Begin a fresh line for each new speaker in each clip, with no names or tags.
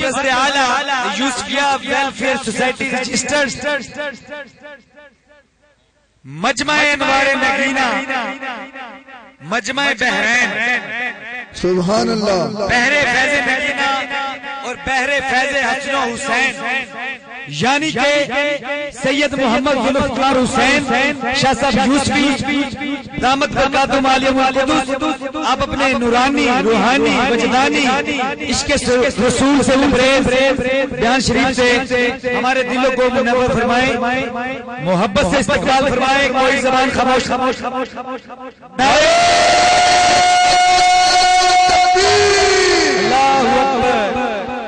مرکز اعلی یوسفیہ welfare society registered مجمع انوار نگینہ مجمع بحرین
سبحان اللہ
بحر فیض نگینہ اور بحر فیض حسن و حسین یعنی کہ سید محمد ذوالفقار حسین شاہ صاحب یوسفی دامت برکاتہم عالیہ القدس آپ اپنے نورانی روحانی وجدانی عشق رسول سے لبریز بیان شریف سے ہمارے دلوں کو منور فرمائے محبت سے استقبال فرمائے کوئی زبان خاموش اللہ اکبر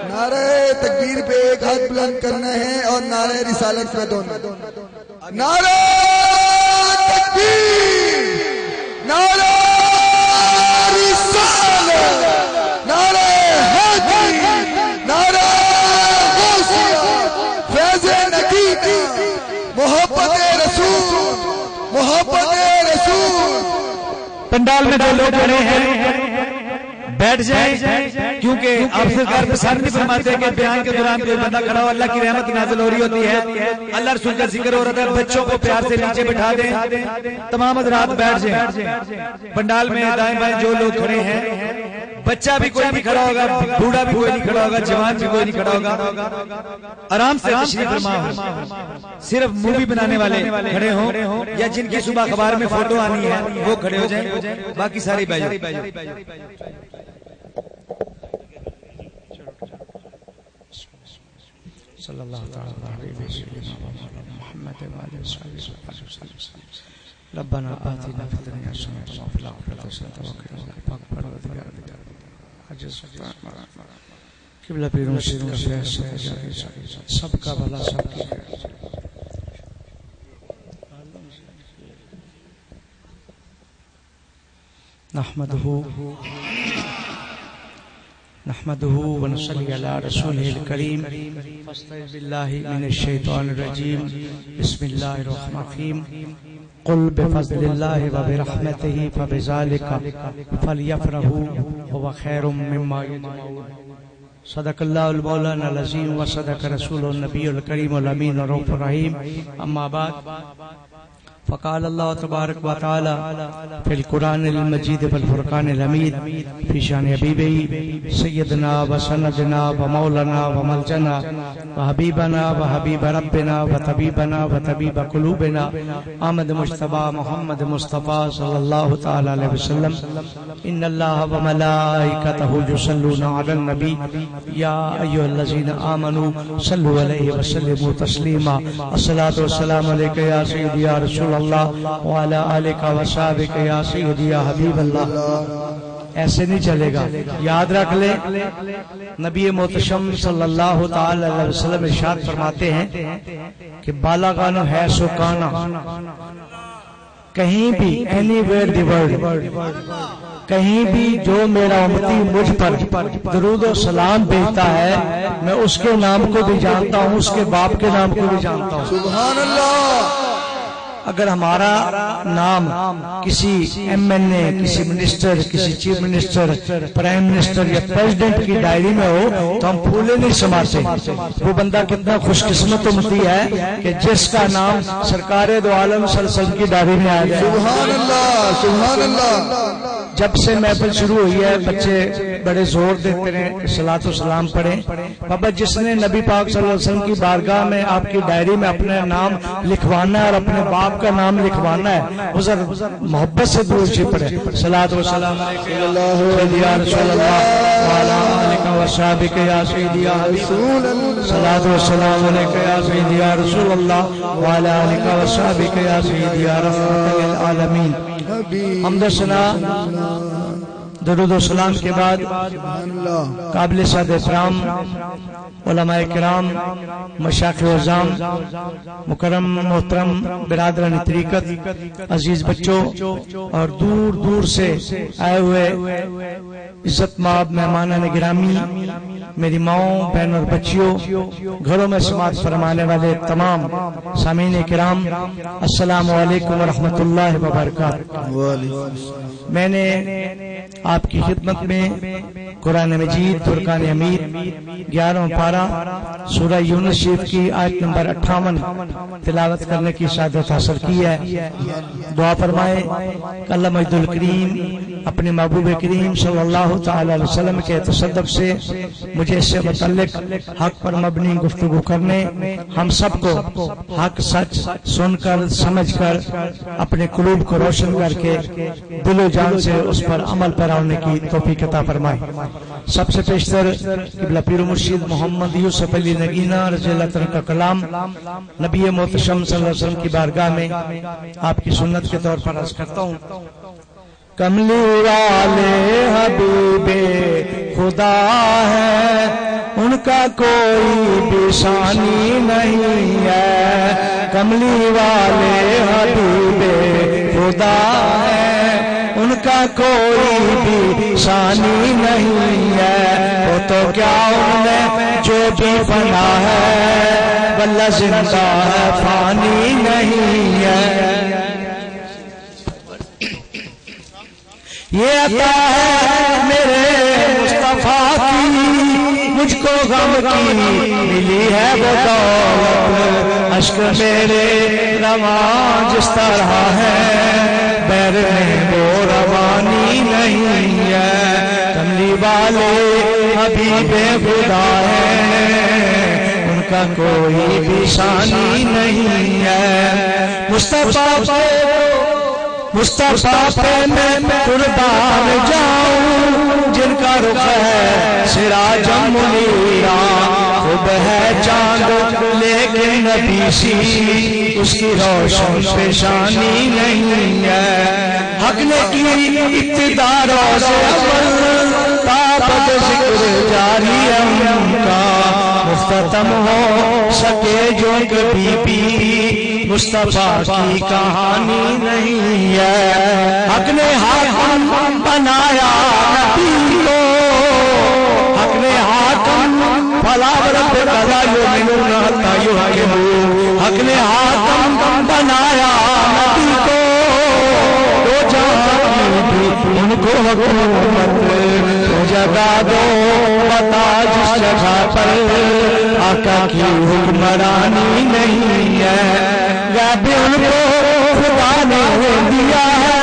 نعرہ تکبیر پہ ایک ہاتھ بلند کرنا ہے اور نعرہ رسالت پہ دونوں نعرہ تکبیر نعرہ رسالت نعرہ حیدری نعرہ غوثیہ فیض نگینہ محبت رسول
پنڈال میں جو لوگ کھڑے ہیں بیٹھ جائیں کیونکہ آپ سرکار پسند نہیں فرماتے کہ بیان کے دوران کوئی بندہ کھڑا ہو اللہ کی رحمت نازل ہو رہی ہوتی ہے اللہ رسول کا ذکر ہو رہا ہے بچوں کو پیار سے نیچے بٹھا دیں تمام حضرات بیٹھ جائیں پنڈال میں دائیں بائیں جو لوگ کھڑے ہیں بچہ بھی کوئی نہیں کھڑا ہوگا بوڑھا بھی کوئی نہیں کھڑا ہوگا جوان بھی کوئی نہیں کھڑا ہوگا آرام سے تشریف فرما ہو صرف مووی بنانے والے کھڑے ہوں یا جن کی صبح اخبار میں فوٹو آنی ہے وہ کھڑے ہو جائیں باقی ساری صلی اللہ تعالی علیہ وسلم محمد وآلہ وسلم ربنا آتنا فی الدنیا حسنۃ وفی الآخرۃ حسنۃ وقنا عذاب النار عجز قبلہ پیروں سے سب کا بھلا سب کی نحمده ونصلي على رسوله الكريم فاستعذ بالله من الشيطان الرجيم بسم الله الرحمن الرحيم قل بفضل الله وبرحمته فبذلك فليفرحوا هو خير مما يجمعون صدق الله المولانا العظيم وصدق رسوله النبي الكريم الامين الرؤوف الرحيم اما بعد فقال الله تبارك وتعالى في القرآن المجيد والفرقان الحميد في شان حبيبه سيدنا وسندنا ومولانا وملجنا وحبيبنا وحبيب ربنا وطبيبنا وطبيب قلوبنا احمد مجتبى محمد مصطفى صلى الله تعالى عليه وسلم ان الله وملائكته يصلون على النبي يا ايها الذين امنوا صلوا عليه وسلموا تسليما الصلاة والسلام عليك يا سيدي يا رسول اللہ وعلى آلک وصحبک یا سیدی یا حبیب اللہ ایسے نہیں چلے گا یاد رکھ لیں نبی محتشم صلی اللہ تعالی علیہ وسلم ارشاد فرماتے ہیں کہ بالاغانو ہے سو کانا کہیں بھی اینی ویئر دی ورلڈ کہیں بھی جو میرا امتی مجھ پر درود و سلام بھیجتا ہے میں اس کے نام کو بھی جانتا ہوں اس کے باپ کے نام کو بھی جانتا ہوں
سبحان اللہ
اگر ہمارا نام کسی ایم این اے کسی منسٹر کسی چیف منسٹر پرائم منسٹر یا پریزیڈنٹ کی ڈائری میں ہو تو ہم پھولے نہیں سماتے وہ بندہ کتنا خوش قسمت امتی ہے کہ جس کا نام سرکار دو عالم صلی اللہ علیہ وسلم کی ڈائری میں آ جائے
سبحان اللہ سبحان اللہ
جب سے محفل شروع ہوئی ہے بچے بڑے زور دیتے رہے کہ صلاۃ و سلام پڑھیں بابا جس نے نبی پاک صلی اللہ علیہ وسلم کی بارگاہ میں آپ کی ڈائری میں اپنا نام لکھوانا ہے اور اپنے باپ کا نام لکھوانا ہے وہ ذرا محبت سے درود شریف پڑھے صلاۃ و سلام علیکم یا رسول اللہ وعلی آلک وصحبک یا سیدی یا حبیب صلاۃ و سلام علیکم یا سیدی یا رسول اللہ وعلی آلک وصحبک یا سیدی یا رحمت للعالمین حمد و ثنا درود و سلام کے بعد قابل صد احترام علماء کرام مشایخ عظام مکرم محترم برادران طریقت عزیز بچوں اور دور دور سے آئے ہوئے عزت مآب مہمانان گرامی میری ماؤں، بہن اور بچیوں، گھروں میں سماعت فرمانے والے تمام سامعین کرام، السلام علیکم ورحمۃ اللہ وبرکاتہ۔ میں نے آپ کی خدمت میں قرآن مجید فرقان حمید 11واں پارہ سورہ یونس شریف کی آیت نمبر 58 تلاوت کرنے کی سعادت حاصل کی ہے۔ دعا فرمائے کہ اللہ مجد الکریم اپنے محبوب کریم صلی اللہ تعالی علیہ وسلم کے تصدق سے مجھے اس سے متعلق حق پر مبنی گفتگو کرنے، ہم سب کو حق سچ سن کر سمجھ کر اپنے قلوب کو روشن کر کے دل و جان سے اس پر عمل پیرانے کی توفیق عطا فرمائے۔ سب سے پیشتر قبلہ پیر و مرشد محمد یوسف علی نگینہ رضی اللہ عنہ کا کلام نبی محتشم صلی اللہ علیہ وسلم کی بارگاہ میں آپ کی سنت کے طور پر عرض کرتا ہوں۔ کملی والے حبیب خدا ہے، ان کا کوئی بھی ثانی نہیں ہے۔ کملی والے حبیب خدا ہے، ان کا کوئی بھی ثانی نہیں ہے۔ وہ تو کیا ان میں جو بھی فنا ہے، واللہ زندہ ہے فانی نہیں ہے۔ یہ عطا ہے میرے مصطفیٰ کی، مجھ کو غم کی ملی ہے وہ دولت۔ اشک میرے رواں جس طرح ہے، بیر میں وہ روانی نہیں ہے۔ کملی والے حبیب خدا ہے، ان کا کوئی بھی ثانی نہیں ہے۔ مصطفیٰ پہ میں قربان جاؤں، جن کا رخ ہے سراج منیرا۔ خوب ہے چاند لیکن نبی سی، اس کی روشن پیشانی نہیں ہے۔ حق نے کی ابتدا روز اول، تابد ذکر جاری ہے ان کا۔ مختتم ہو سکے جو کبھی بھی، مصطفیٰ کی کہانی نہیں ہے۔ حق نے حاکم بنایا نبی کو، حق نے حاکم فلا وربک لا یؤمنون حتی یحکموا۔ حق نے حاکم بنایا نبی کو، دو جہاں بھی ان کو حکومت جگہ دو، بتا جس جگہ پر آقا کی حکمرانی نہیں ہے۔ غیب ان کو خدا نے دیا ہے،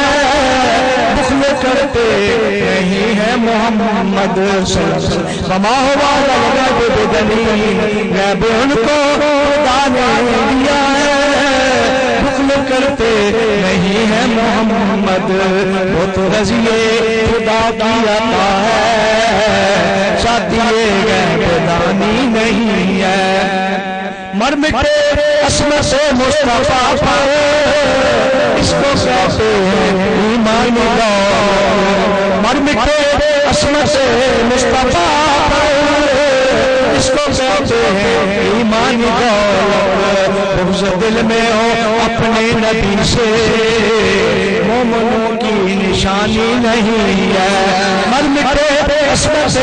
بخل کرتے نہیں ہے محمد صلی اللہ علیہ وسلم۔ وما هو على الغیب بدلیل، غیب ان کو خدا نے دیا ہے، بخل کرتے نہیں ہے محمد۔ وہ تو رضی خدا کی عطا ہے، شادی غیب دانی نہیں ہے۔ مر مٹے عصمت مصطفیٰ پر، اس کو کہتے ہیں ایمان دولت۔ مر مٹے عصمت مصطفیٰ پر، اس کو کہتے ہیں ایمان دولت۔ بغض دل میں ہو اپنے نبی سے، مومنوں کی نشانی نہیں ہے۔ مر مٹے عصمت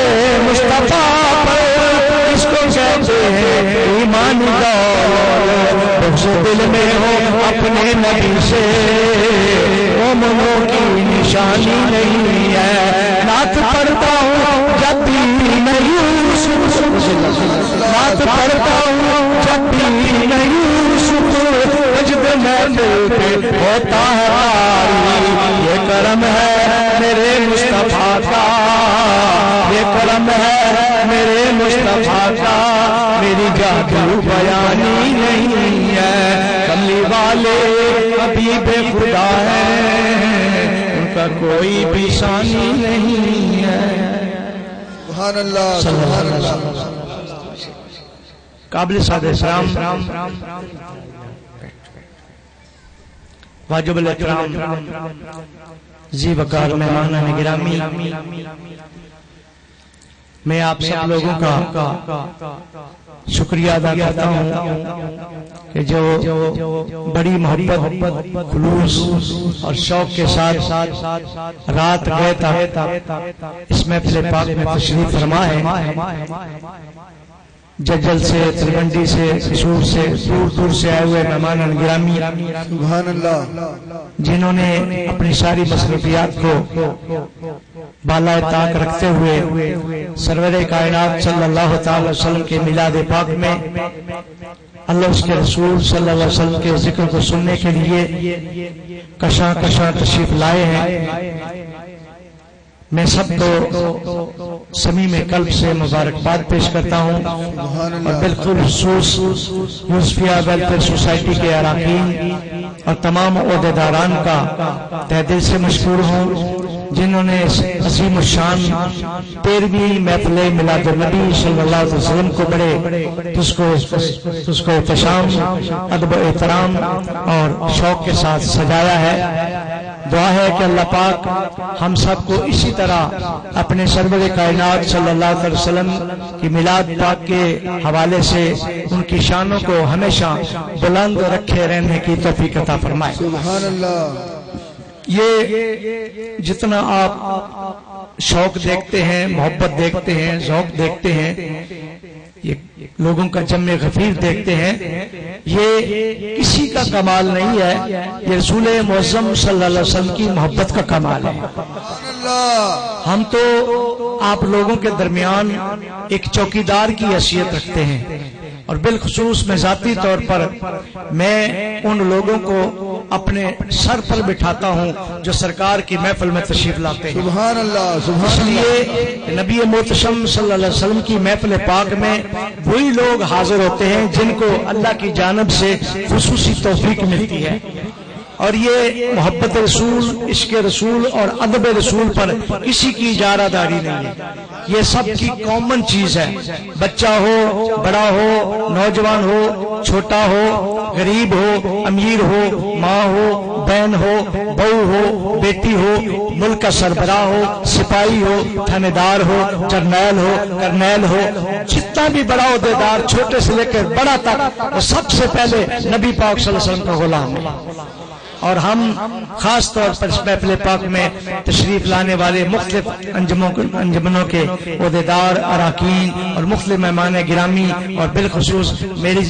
مصطفیٰ پر، اس کو کہتے ہیں ایمان دولت۔ بغض دل میں ہو اپنے نبی سے، مومنوں کی نشانی نہیں ہے۔ نعت پڑھتا ہوں جب بھی میں یوسف، نعت پڑھتا ہوں جب بھی میں یوسف، وجد میں دل پہ ہوتا ہے باری۔ یہ کرم ہے میرے مصطفیٰ کا، یہ کرم ہے میرے مصطفیٰ کا، میری جادو بیانی نہیں ہے۔ کملی والے حبیب خدا ہے، ان کا کوئی بھی ثانی نہیں ہے۔
سبحان اللہ سبحان اللہ۔
قابل سعادت اسلام واجب الاحترام ذی وقار مہمانان گرامی، میں آپ سب لوگوں کا شکریہ ادا کرتا ہوں کہ جو بڑی محبت خلوص اور شوق کے ساتھ رات گئے تھا اس محفل پاک میں تشریف فرما ہے، ججل سے، تلونڈی سے، قصور سے، دور دور سے آئے ہوئے مہمان گرامی،
سبحان اللہ،
جنہوں نے اپنی ساری مصروفیات کو بالائے طاق رکھتے ہوئے سرور کائنات صلی اللہ تعالی وسلم کے میلاد پاک میں اللہ اس کے رسول صلی اللہ علیہ وسلم کے ذکر کو سننے کے لیے کشاں کشاں تشریف لائے ہیں۔ میں سب کو صمیم قلب سے مبارکباد پیش کرتا ہوں اور بالخصوص یوسفیہ ویلفیئر سوسائٹی کے اراکین اور تمام عہدیداران کا تہ دل سے مشکور ہوں جنہوں نے اس عظیم الشان 13ویں محفل میلاد النبی صلی اللہ علیہ وسلم کو بڑے اس کو احتشام، ادب و احترام اور شوق کے ساتھ سجایا ہے۔ دعا ہے کہ اللہ پاک ہم سب کو اسی طرح اپنے سرور کائنات صلی اللہ علیہ وسلم کی میلاد پاک کے حوالے سے ان کی شانوں کو ہمیشہ بلند رکھے رہنے کی توفیق عطا فرمائے۔
سبحان اللہ۔
یہ جتنا آپ شوق دیکھتے ہیں، محبت دیکھتے ہیں، ذوق دیکھتے ہیں، یہ لوگوں کا جمع غفیر دیکھتے ہیں، یہ کسی کا کمال نہیں ہے، یہ رسول معظم صلی اللہ علیہ وسلم کی محبت کا کمال ہے۔ ہم تو آپ لوگوں کے درمیان ایک چوکیدار کی حیثیت رکھتے ہیں اور بالخصوص میں ذاتی طور پر میں ان لوگوں کو اپنے سر پر بٹھاتا ہوں جو سرکار کی محفل میں تشریف لاتے ہیں۔
سبحان اللہ، سبحان
اس
اللہ۔
لیے نبی محتشم صلی اللہ علیہ وسلم کی محفل پاک میں وہی لوگ حاضر ہوتے ہیں جن کو اللہ کی جانب سے خصوصی توفیق ملتی ہے، اور یہ محبت رسول، عشق رسول اور ادب رسول پر کسی کی اجارہ داری نہیں ہے، یہ سب کی کامن چیز ہے۔ بچہ ہو، بڑا ہو، نوجوان ہو، چھوٹا ہو، غریب ہو، امیر ہو، ماں ہو، بہن ہو، بہو ہو، بیٹی ہو، ملک کا سربراہ ہو، سپاہی ہو، تھانے دار ہو، جرنیل ہو، کرنیل ہو، جتنا بھی بڑا عہدیدار چھوٹے سے لے کر بڑا تک، وہ سب سے پہلے نبی پاک صلی اللہ علیہ وسلم کا غلام ہے۔ اور ہم خاص طور پر اس محفل پاک میں تشریف لانے والے مختلف انجمنوں کے عہدیدار، اراکین اور مختلف مہمان گرامی اور بالخصوص میری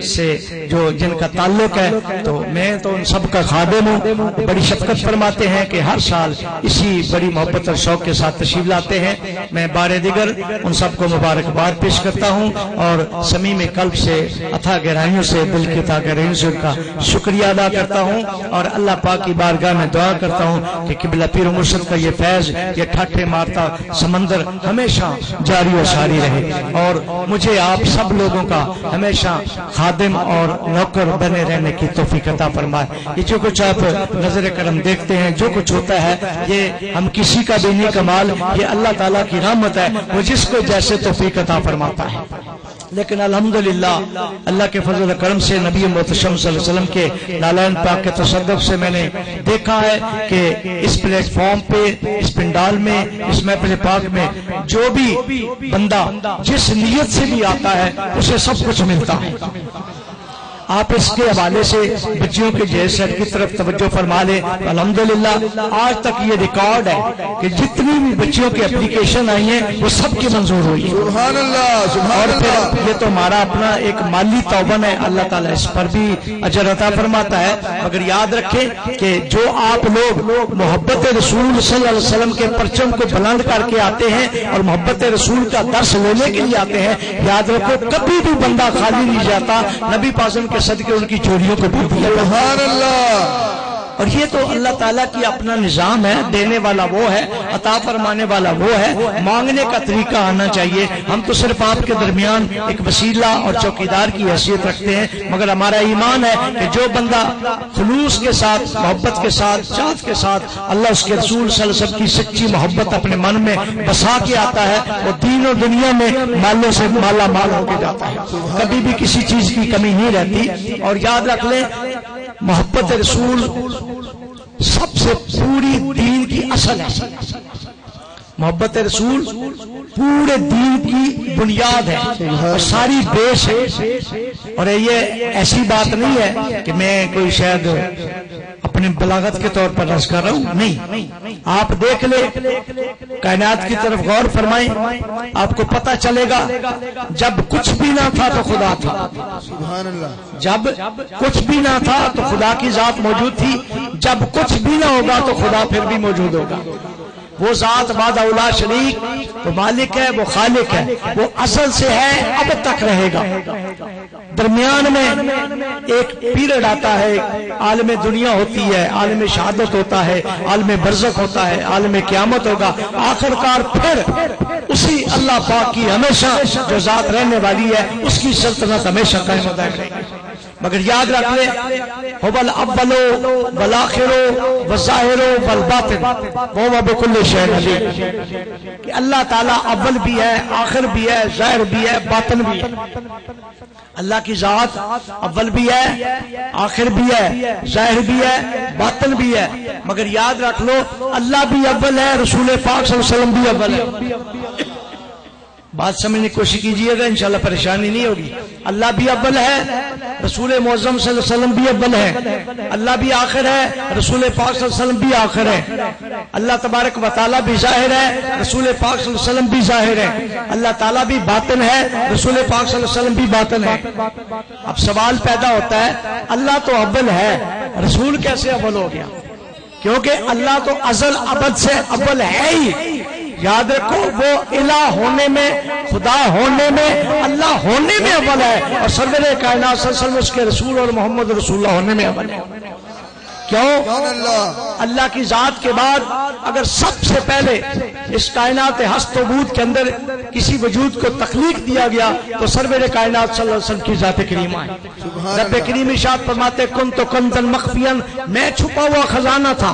سے جو جن کا تعلق ہے، تو میں تو ان سب کا خادم ہوں، بڑی شفقت فرماتے ہیں کہ ہر سال اسی بڑی محبت اور شوق کے ساتھ تشریف لاتے ہیں۔ میں بار دیگر ان سب کو مبارکباد پیش کرتا ہوں اور صمیم قلب سے اتھا گہرائیوں سے، دل کی اتھا گہرائیوں سے ان کا شکریہ ادا کرتا ہوں اور اللہ پاک کی بارگاہ میں دعا کرتا ہوں کہ قبلہ پیر و مرشد کا یہ فیض، یہ ٹھاٹھے مارتا سمندر ہمیشہ جاری و ساری رہے اور مجھے آپ سب لوگوں کا ہمیشہ خادم اور نوکر بنے رہنے کی توفیق عطا فرمائے۔ یہ جو کچھ آپ نظر کرم دیکھتے ہیں، جو کچھ ہوتا ہے، یہ ہم کسی کا بھی نہیں کمال، یہ اللہ تعالیٰ کی رحمت ہے، وہ جس کو جیسے توفیق عطا فرماتا ہے۔ لیکن الحمدللہ اللہ کے فضل و کرم سے نبی محتشم صلی اللہ علیہ وسلم کے نالین پاک کے تصدق سے میں نے دیکھا ہے کہ اس پلیٹ فارم پہ، اس پنڈال میں، اس محفل پاک میں جو بھی بندہ جس نیت سے بھی آتا ہے اسے سب کچھ ملتا ہے۔ آپ اس کے حوالے سے بچیوں کے جہیز سیٹ کی طرف توجہ فرما لیں۔ الحمدللہ آج تک یہ ریکارڈ ہے کہ جتنی بھی بچیوں کی اپلیکیشن آئی ہیں وہ سب کی منظور ہوئی ہے۔
سبحان اللہ، سبحان
اور
اللہ۔
پھر یہ تو ہمارا اپنا ایک مالی توبن ہے، اللہ تعالیٰ اس پر بھی اجر عطا فرماتا ہے۔ مگر یاد رکھیں کہ جو آپ لوگ محبت رسول صلی اللہ علیہ وسلم کے پرچم کو بلند کر کے آتے ہیں اور محبت رسول کا درس لینے کے لیے آتے ہیں، یاد رکھو کبھی بھی بندہ خالی نہیں جاتا، نبی پاک کے صدقے ان کی چوریوں کو بھی دیا۔
سبحان اللہ۔
اور یہ تو اللہ تعالیٰ کی اپنا نظام ہے، دینے والا وہ ہے، عطا فرمانے والا وہ ہے، مانگنے کا طریقہ آنا چاہیے۔ ہم تو صرف آپ کے درمیان ایک وسیلہ اور چوکیدار کی حیثیت رکھتے ہیں، مگر ہمارا ایمان ہے کہ جو بندہ خلوص کے ساتھ، محبت کے ساتھ، چاہت کے ساتھ اللہ اس کے رسول صلی اللہ علیہ وسلم کی سچی محبت اپنے من میں بسا کے آتا ہے، وہ دین و دنیا میں مالوں سے مالا مال ہو کے جاتا ہے، کبھی بھی کسی چیز کی کمی نہیں رہتی۔ اور یاد رکھ لیں محبت رسول سب سے پوری دین کی اصل ہے۔ محبت رسول پورے دین کی بنیاد ہے اور ساری بیس ہے. اور یہ ایسی بات نہیں ہے کہ میں کوئی شاید اپنی بلاغت کے طور پر رس کر رہا ہوں، نہیں. آپ دیکھ لیں، کائنات کی طرف غور فرمائیں، آپ کو پتہ چلے گا جب کچھ بھی نہ تھا تو خدا تھا.
سبحان اللہ.
جب کچھ بھی نہ تھا تو خدا کی ذات موجود تھی، جب کچھ بھی نہ ہوگا تو خدا پھر بھی موجود ہوگا. وہ ذات وحدہ لا شریک، وہ مالک ہے، وہ خالق ہے، وہ اصل سے ہے، اب تک رہے گا. درمیان میں ایک پیریڈ آتا ہے، عالم دنیا ہوتی ہے، عالم شہادت ہوتا ہے، عالم برزخ ہوتا ہے، عالم قیامت ہوگا. آخر کار پھر اسی اللہ پاک کی ہمیشہ جو ذات رہنے والی ہے اس کی سلطنت ہمیشہ قائم و دائم رہے گی. مگر یاد رکھ لیں، هو الاول والآخر والظاہر والباطن وهو بكل شيء علیم، کہ اللہ تعالیٰ اول بھی ہے، آخر بھی ہے، ظاہر بھی ہے، باطن بھی ہے. اللہ کی ذات اول بھی ہے، آخر بھی ہے، ظاہر بھی ہے، باطن بھی ہے. مگر یاد رکھ لو اللہ بھی اول ہے، رسول پاک صلی اللہ علیہ وسلم بھی اول ہے. بات سمجھنے کی کوشش کیجئے گا، انشاءاللہ پریشانی نہیں ہوگی. اللہ بھی اول ہے، رسول معظم صلی اللہ علیہ وسلم بھی اول ہے. اللہ بھی آخر ہے، رسول پاک صلی اللہ علیہ وسلم بھی آخر ہے. اللہ تبارک و تعالیٰ بھی ظاہر ہے، رسول پاک صلی اللہ علیہ وسلم بھی ظاہر ہے. اللہ تعالیٰ بھی باطن ہے، رسول پاک صلی اللہ علیہ وسلم بھی باطن ہے. اب سوال پیدا ہوتا ہے، اللہ تو اول ہے، رسول کیسے اول ہو گیا؟ کیونکہ اللہ تو ازل ابد سے اول ہے ہی. یاد رکھو وہ الہ ہونے میں، خدا ہونے میں، اللہ ہونے میں اول ہے، اور سرور کائنات صلی اللہ علیہ وسلم اس کے رسول اور محمد رسول اللہ ہونے میں اول ہے. کیوں؟ اللہ کی ذات کے بعد اگر سب سے پہلے اس کائنات ہست و بود کے اندر کسی وجود کو تخلیق دیا گیا تو سرور کائنات صلی اللہ علیہ وسلم کی ذات کریمہ ہے. رب کریم ارشاد فرماتے کنت کنزا مخفیا، میں چھپا ہوا خزانہ تھا،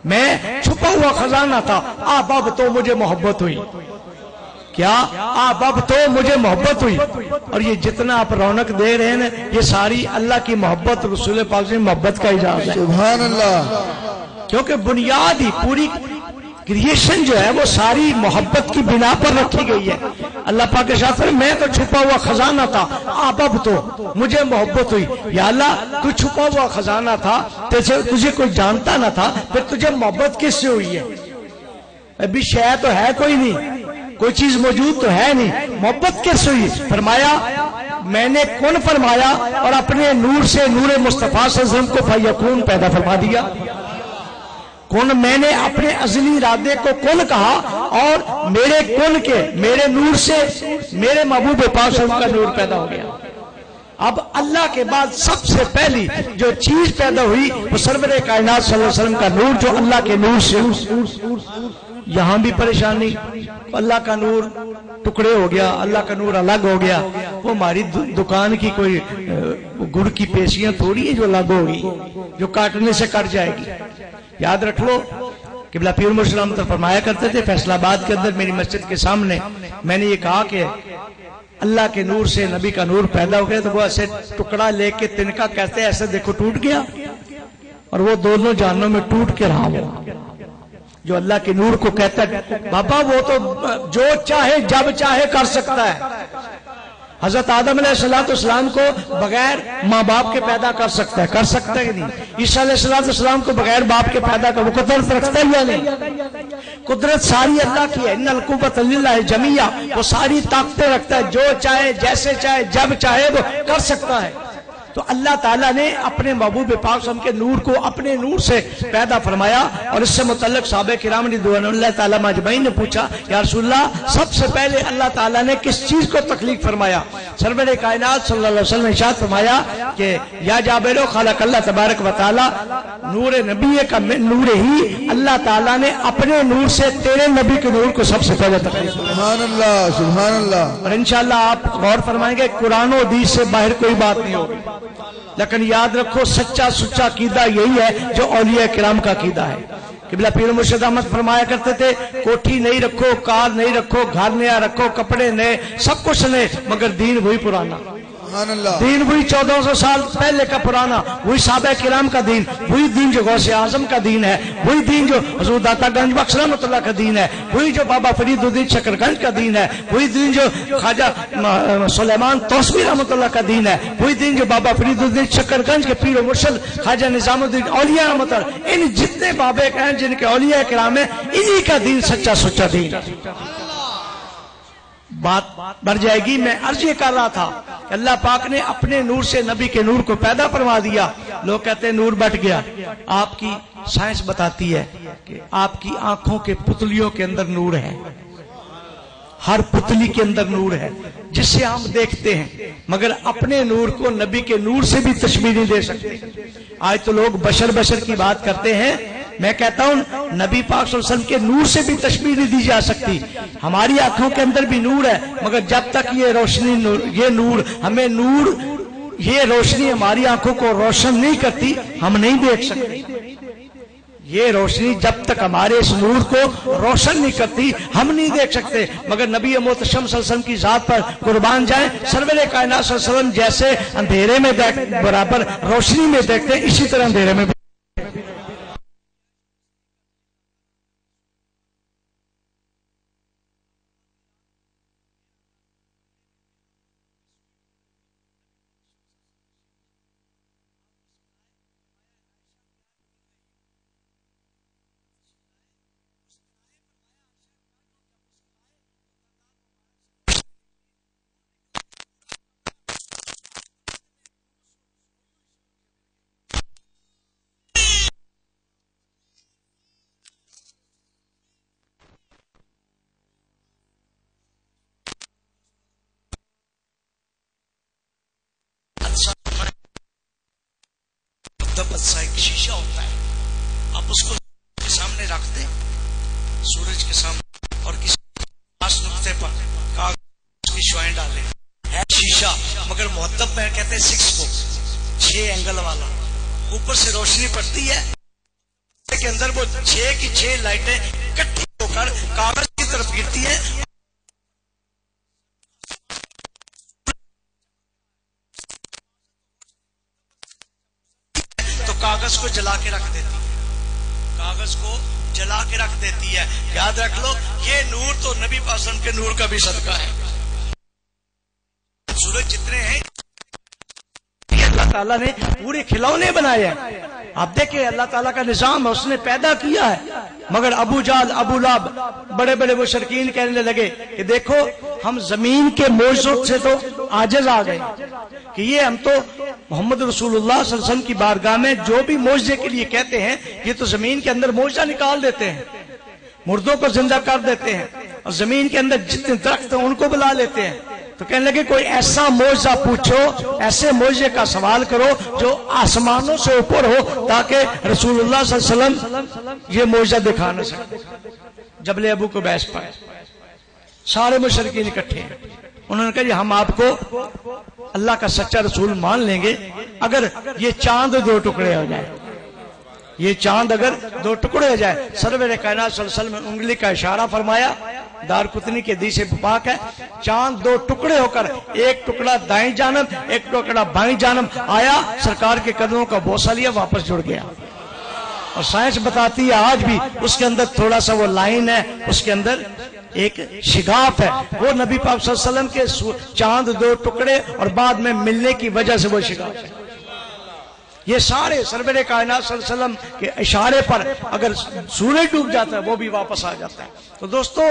میں چھپا ہوا خزانہ تھا. اب تو مجھے محبت ہوئی. کیا؟ اب تو مجھے محبت ہوئی. اور یہ جتنا آپ رونق دے رہے ہیں یہ ساری اللہ کی محبت، رسول پاک سے محبت کا اجازت ہے.
سبحان اللہ.
کیونکہ بنیاد ہی پوری کریشن جو ہے وہ ساری محبت کی بنا پر رکھی گئی ہے. اللہ پاک کے ساتھ میں تو چھپا ہوا خزانہ تھا، اب تو مجھے محبت ہوئی. یا اللہ تو چھپا ہوا خزانہ تھا، تجھے کوئی جانتا نہ تھا، پھر تجھے محبت کس سے ہوئی ہے؟ ابھی شے تو ہے کوئی نہیں، کوئی چیز موجود تو ہے نہیں، محبت کیسے ہوئی؟ فرمایا میں نے کن فرمایا اور اپنے نور سے نور مصطفیٰ صلی اللہ علیہ وسلم کو فیکون پیدا فرما دیا. کن میں نے اپنے ازلی ارادے کو کن کہا اور میرے کن کے میرے نور سے میرے محبوب پاک صلی اللہ علیہ وسلم کا نور پیدا ہو گیا. اب اللہ کے بعد سب سے پہلی جو چیز پیدا ہوئی وہ سرور کائنات صلی اللہ علیہ وسلم کا نور، جو اللہ کے نور سے. یہاں بھی پریشانی، اللہ کا نور ٹکڑے ہو گیا، اللہ کا نور الگ ہو گیا. وہ ہماری دکان کی کوئی گڑ کی پیشیاں تھوڑی ہے جو الگ ہوگی، جو کاٹنے سے کٹ جائے گی. یاد رکھ لو قبلہ پیر مسلم تو فرمایا کرتے تھے فیصل آباد کے اندر میری مسجد کے سامنے، میں نے یہ کہا کہ اللہ کے نور سے نبی کا نور پیدا ہو گیا تو وہ ایسے ٹکڑا لے کے تنکا کہتے ہیں ایسے دیکھو ٹوٹ گیا، اور وہ دونوں جانوں میں ٹوٹ کے رہا ہوا. جو اللہ کے نور کو کہتا ہے بابا وہ تو جو چاہے جب چاہے کر سکتا ہے. حضرت آدم علیہ السلام کو بغیر ماں باپ کے پیدا کر سکتا ہے، کر سکتا ہے نہیں. عیسیٰ علیہ السلام کو بغیر باپ کے پیدا کر، وہ قدرت رکھتا ہے یا نہیں؟ قدرت ساری اللہ کی ہے. ان القوت للہ جمیعا، وہ ساری طاقتیں رکھتا ہے، جو چاہے جیسے چاہے جب چاہے وہ کر سکتا ہے. تو اللہ تعالیٰ نے اپنے محبوب پاک صلی اللہ علیہ وسلم کے نور کو اپنے نور سے پیدا فرمایا. اور اس سے متعلق صحابہ کرام رضوان اللہ تعالیٰ مجمعین نے پوچھا یا رسول اللہ سب سے پہلے اللہ تعالیٰ نے کس چیز کو تخلیق فرمایا؟ سرور کائنات صلی اللہ علیہ وسلم نے ارشاد فرمایا کہ یا جابر خلق اللہ تبارک و تعالیٰ نور نبی کا نور ہی اللہ تعالیٰ نے اپنے نور سے تیرے نبی کے نور کو سب سے پہلے تخلیق.
سبحان اللہ سبحان اللہ. اور
انشاءاللہ آپ غور فرمائیں گے قرآن و حدیث سے باہر کوئی بات نہیں ہوگی. لیکن یاد رکھو سچا سچا عقیدہ یہی ہے جو اولیاء کرام کا عقیدہ ہے. قبلہ پیر مرشد احمد فرمایا کرتے تھے کوٹھی نہیں رکھو، کار نہیں رکھو، گھر نیا رکھو، کپڑے نئے، سب کچھ نئے، مگر دین وہی پرانا.
سبحان اللہ.
دین وہی 1400 سال پہلے کا پرانا، وہی صحابہ کرام کا دین، وہی دین جو غوث اعظم کا دین ہے، وہی دین جو حضور داتا گنج بخش رحمۃ اللہ کا دین ہے، وہی جو بابا فرید الدین شکر گنج کا دین ہے، وہی دین جو خواجہ سلیمان توسوی رحمۃ اللہ کا دین ہے، وہی دین جو بابا فرید الدین شکر گنج کے پیر و مرشد خواجہ نظام الدین اولیاء رحمۃ اللہ، ان جتنے بابے ہیں جن کے اولیاء کرام ہیں، انہی کا دین سچا سچا دین. بات بڑھ جائے گی. میں عرض یہ کر رہا تھا کہ اللہ پاک نے اپنے نور سے نبی کے نور کو پیدا فرما دیا. لوگ کہتے ہیں نور بٹ گیا. آپ کی سائنس بتاتی ہے کہ آپ کی آنکھوں کے پتلیوں کے اندر نور ہے، ہر پتلی کے اندر نور ہے جس سے ہم دیکھتے ہیں، مگر اپنے نور کو نبی کے نور سے بھی تشبیہ نہیں دے سکتے. آج تو لوگ بشر کی بات کرتے ہیں. میں کہتا ہوں نبی پاک صلی اللہ علیہ وسلم کے نور سے بھی تشبیہ نہیں دی جا سکتی. ہماری آنکھوں کے اندر بھی نور ہے، مگر جب تک یہ روشنی یہ نور ہمیں نور یہ روشنی ہماری آنکھوں کو روشن نہیں کرتی، ہم نہیں دیکھ سکتے. یہ روشنی جب تک ہمارے اس نور کو روشن نہیں کرتی ہم نہیں دیکھ سکتے. مگر نبی محتشم صلی اللہ علیہ وسلم کی ذات پر قربان جائیں، سرور کائنات صلی اللہ علیہ وسلم جیسے اندھیرے میں برابر روشنی میں دیکھتے ہیں، اسی طرح اندھیرے میں ایک شیشہ ہوتا ہے، آپ اس کو کے سامنے رکھ دیں، سورج کے سامنے، اور کسی خاص نقطے پر کاغذ کی شوائیں ڈالیں. ہے شیشہ مگر مہذب میں کہتے ہیں 6 فٹ 6 اینگل والا. اوپر سے روشنی پڑتی ہے کے اندر، وہ 6 کی 6 لائٹیں اکٹھی ہو کر کاغذ کی طرف گرتی ہیں. کاغذ کو جلا کے رکھ دیتی ہے، کاغذ کو جلا کے رکھ دیتی ہے. یاد رکھ لو یہ نور تو نبی پاک صلی اللہ علیہ وسلم کے نور کا بھی صدقہ ہے. سورج جتنے ہیں اللہ تعالیٰ نے پورے کھلونے بنائے ہیں. آپ دیکھیں اللہ تعالیٰ کا نظام اس نے پیدا کیا ہے. مگر ابو جہل ابو لہب بڑے بڑے مشرکین کہنے لگے کہ دیکھو ہم زمین کے معجزوں سے تو عاجز آ گئے کہ یہ ہم تو محمد رسول اللہ صلی اللہ علیہ وسلم کی بارگاہ میں جو بھی معجزے کے لیے کہتے ہیں یہ تو زمین کے اندر معجزہ نکال دیتے ہیں، مردوں کو زندہ کر دیتے ہیں، اور زمین کے اندر جتنے درخت ہیں ان کو بلا لیتے ہیں. تو کہنے لگے کوئی ایسا معجزہ پوچھو، ایسے معجزے کا سوال کرو جو آسمانوں سے اوپر ہو تاکہ رسول اللہ صلی اللہ علیہ وسلم یہ معجزہ دکھا نہ سکے. جبل ابو قبیس پر سارے مشرکین اکٹھے ہیں. انہوں نے کہا جی ہم آپ کو اللہ کا سچا رسول مان لیں گے اگر یہ چاند 2 ٹکڑے ہو جائے. یہ چاند اگر 2 ٹکڑے ہو جائے. سرور کائنات صلی اللہ علیہ وسلم نے انگلی کا اشارہ فرمایا، دار قطنی کے حدیث پاک ہے، چاند 2 ٹکڑے ہو کر ایک ٹکڑا دائیں جانب ایک ٹکڑا بائیں جانب آیا، سرکار کے قدموں کا بوسہ لیا، واپس جڑ گیا. اور سائنس بتاتی ہے آج بھی اس کے اندر تھوڑا سا وہ لائن ہے، اس کے اندر ایک شگاف ہے، وہ نبی پاک صلی اللہ علیہ وسلم کے چاند 2 ٹکڑے اور بعد میں ملنے کی وجہ سے وہ شگاف ہے. یہ سارے سرور کائنات صلی اللہ علیہ وسلم کے اشارے پر اگر سورج ڈوب جاتا ہے وہ بھی واپس آ جاتا ہے. تو دوستو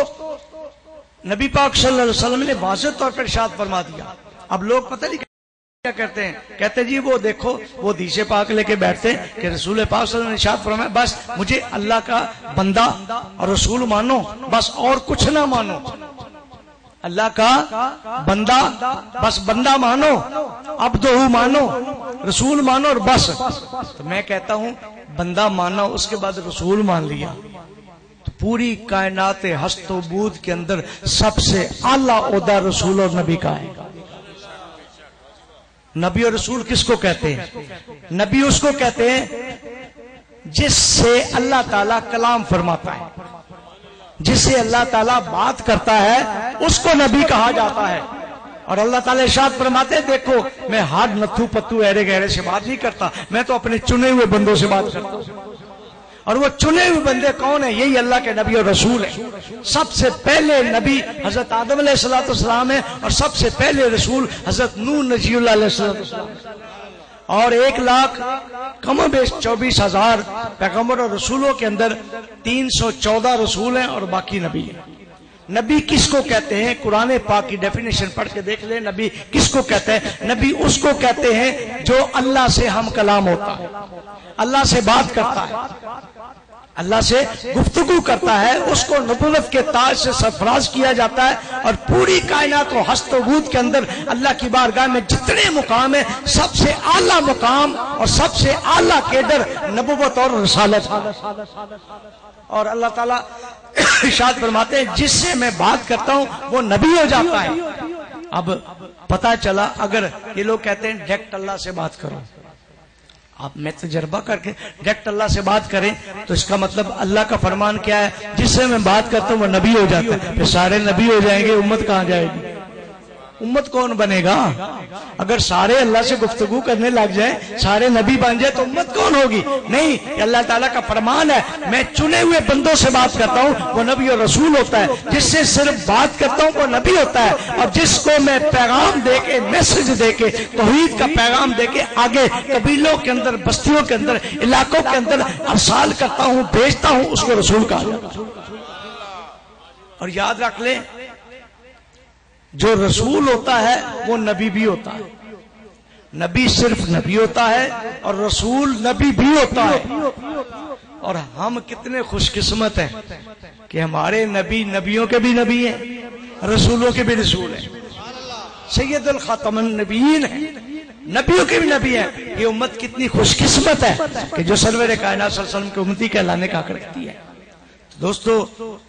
نبی پاک صلی اللہ علیہ وسلم نے واضح طور پر ارشاد فرما دیا. اب لوگ پتہ نہیں کیا کرتے ہیں، کہتے جی وہ دیکھو وہ حدیث پاک لے کے بیٹھتے ہیں کہ رسول پاک صلی اللہ علیہ وسلم نے ارشاد فرمایا بس مجھے اللہ کا بندہ اور رسول مانو، بس اور کچھ نہ مانو. اللہ کا بندہ بس بندہ مانو، عبدہ مانو، رسول مانو اور بس. تو میں کہتا ہوں بندہ مانا اس کے بعد رسول مان لیا تو پوری کائنات ہست و بود کے اندر سب سے اعلیٰ عہدہ رسول اور نبی کا ہے. نبی اور رسول کس کو کہتے ہیں؟ نبی اس کو کہتے ہیں جس سے اللہ تعالیٰ کلام فرماتا ہے، جس سے اللہ تعالیٰ بات کرتا ہے اس کو نبی کہا جاتا ہے. اور اللہ تعالیٰ ارشاد فرماتے ہیں دیکھو میں ہر نتھو پتو ایرے گہرے سے بات نہیں کرتا، میں تو اپنے چنے ہوئے بندوں سے بات کرتا ہوں۔ اور وہ چنے ہوئے بندے کون ہیں؟ یہی اللہ کے نبی اور رسول ہیں۔ سب سے پہلے نبی حضرت آدم علیہ السلام ہیں، اور سب سے پہلے رسول حضرت نوح نجی اللہ علیہ السلام، اور 1,00,000 کم و بیش 24,000 پیغمبر اور رسولوں کے اندر 314 رسول ہیں اور باقی نبی ہیں۔ نبی کس کو کہتے ہیں؟ قرآن پاک کی ڈیفینیشن پڑھ کے دیکھ لیں، نبی کس کو کہتے ہیں؟ نبی اس کو کہتے ہیں جو اللہ سے ہم کلام ہوتا ہے، اللہ سے بات کرتا ہے، اللہ سے گفتگو کرتا ہے، اس کو نبوت کے تاج سے سرفراز کیا جاتا ہے، اور پوری کائنات و ہست و بود کے اندر اللہ کی بارگاہ میں جتنے مقام ہیں سب سے اعلیٰ مقام اور سب سے اعلیٰ کیڈر نبوت اور رسالت۔ اور اللہ تعالیٰ ارشاد فرماتے ہیں جس سے میں بات کرتا ہوں وہ نبی ہو جاتا ہے۔ اب پتا چلا اگر یہ لوگ کہتے ہیں ڈائریکٹ اللہ سے بات کرو، آپ میں تجربہ کر کے ڈائریکٹ اللہ سے بات کریں تو اس کا مطلب اللہ کا فرمان کیا ہے؟ جس سے میں بات کرتا ہوں وہ نبی ہو جاتا ہے۔ پھر سارے نبی ہو جائیں گے، امت کہاں جائے گی؟ امت کون بنے گا؟ اگر سارے اللہ سے گفتگو کرنے لگ جائیں، سارے نبی بن جائے تو امت کون ہوگی؟ نہیں، اللہ تعالیٰ کا فرمان ہے میں چنے ہوئے بندوں سے بات کرتا ہوں وہ نبی اور رسول ہوتا ہے، جس سے صرف بات کرتا ہوں وہ نبی ہوتا ہے، اور جس کو میں پیغام دے کے، میسج دے کے، توحید کا پیغام دے کے آگے قبیلوں کے اندر، بستیوں کے اندر، علاقوں کے اندر ارسال کرتا ہوں، بھیجتا ہوں، اس کو رسول کہا جاتا ہے۔ اور یاد رکھ لیں جو رسول ہوتا ہے وہ نبی بھی ہوتا ہے، نبی صرف نبی ہوتا ہے اور رسول نبی بھی ہوتا ہے۔ اور ہم کتنے خوش قسمت ہیں کہ ہمارے نبی نبیوں کے بھی نبی ہیں، رسولوں کے بھی رسول ہیں، سید الخاتم النبیین ہیں، نبیوں کے بھی نبی ہیں۔ یہ امت کتنی خوش قسمت ہے کہ جو سرور کائنات صلی اللہ علیہ وسلم کی امتی کہلانے کا حق رکھتی ہے۔ دوستو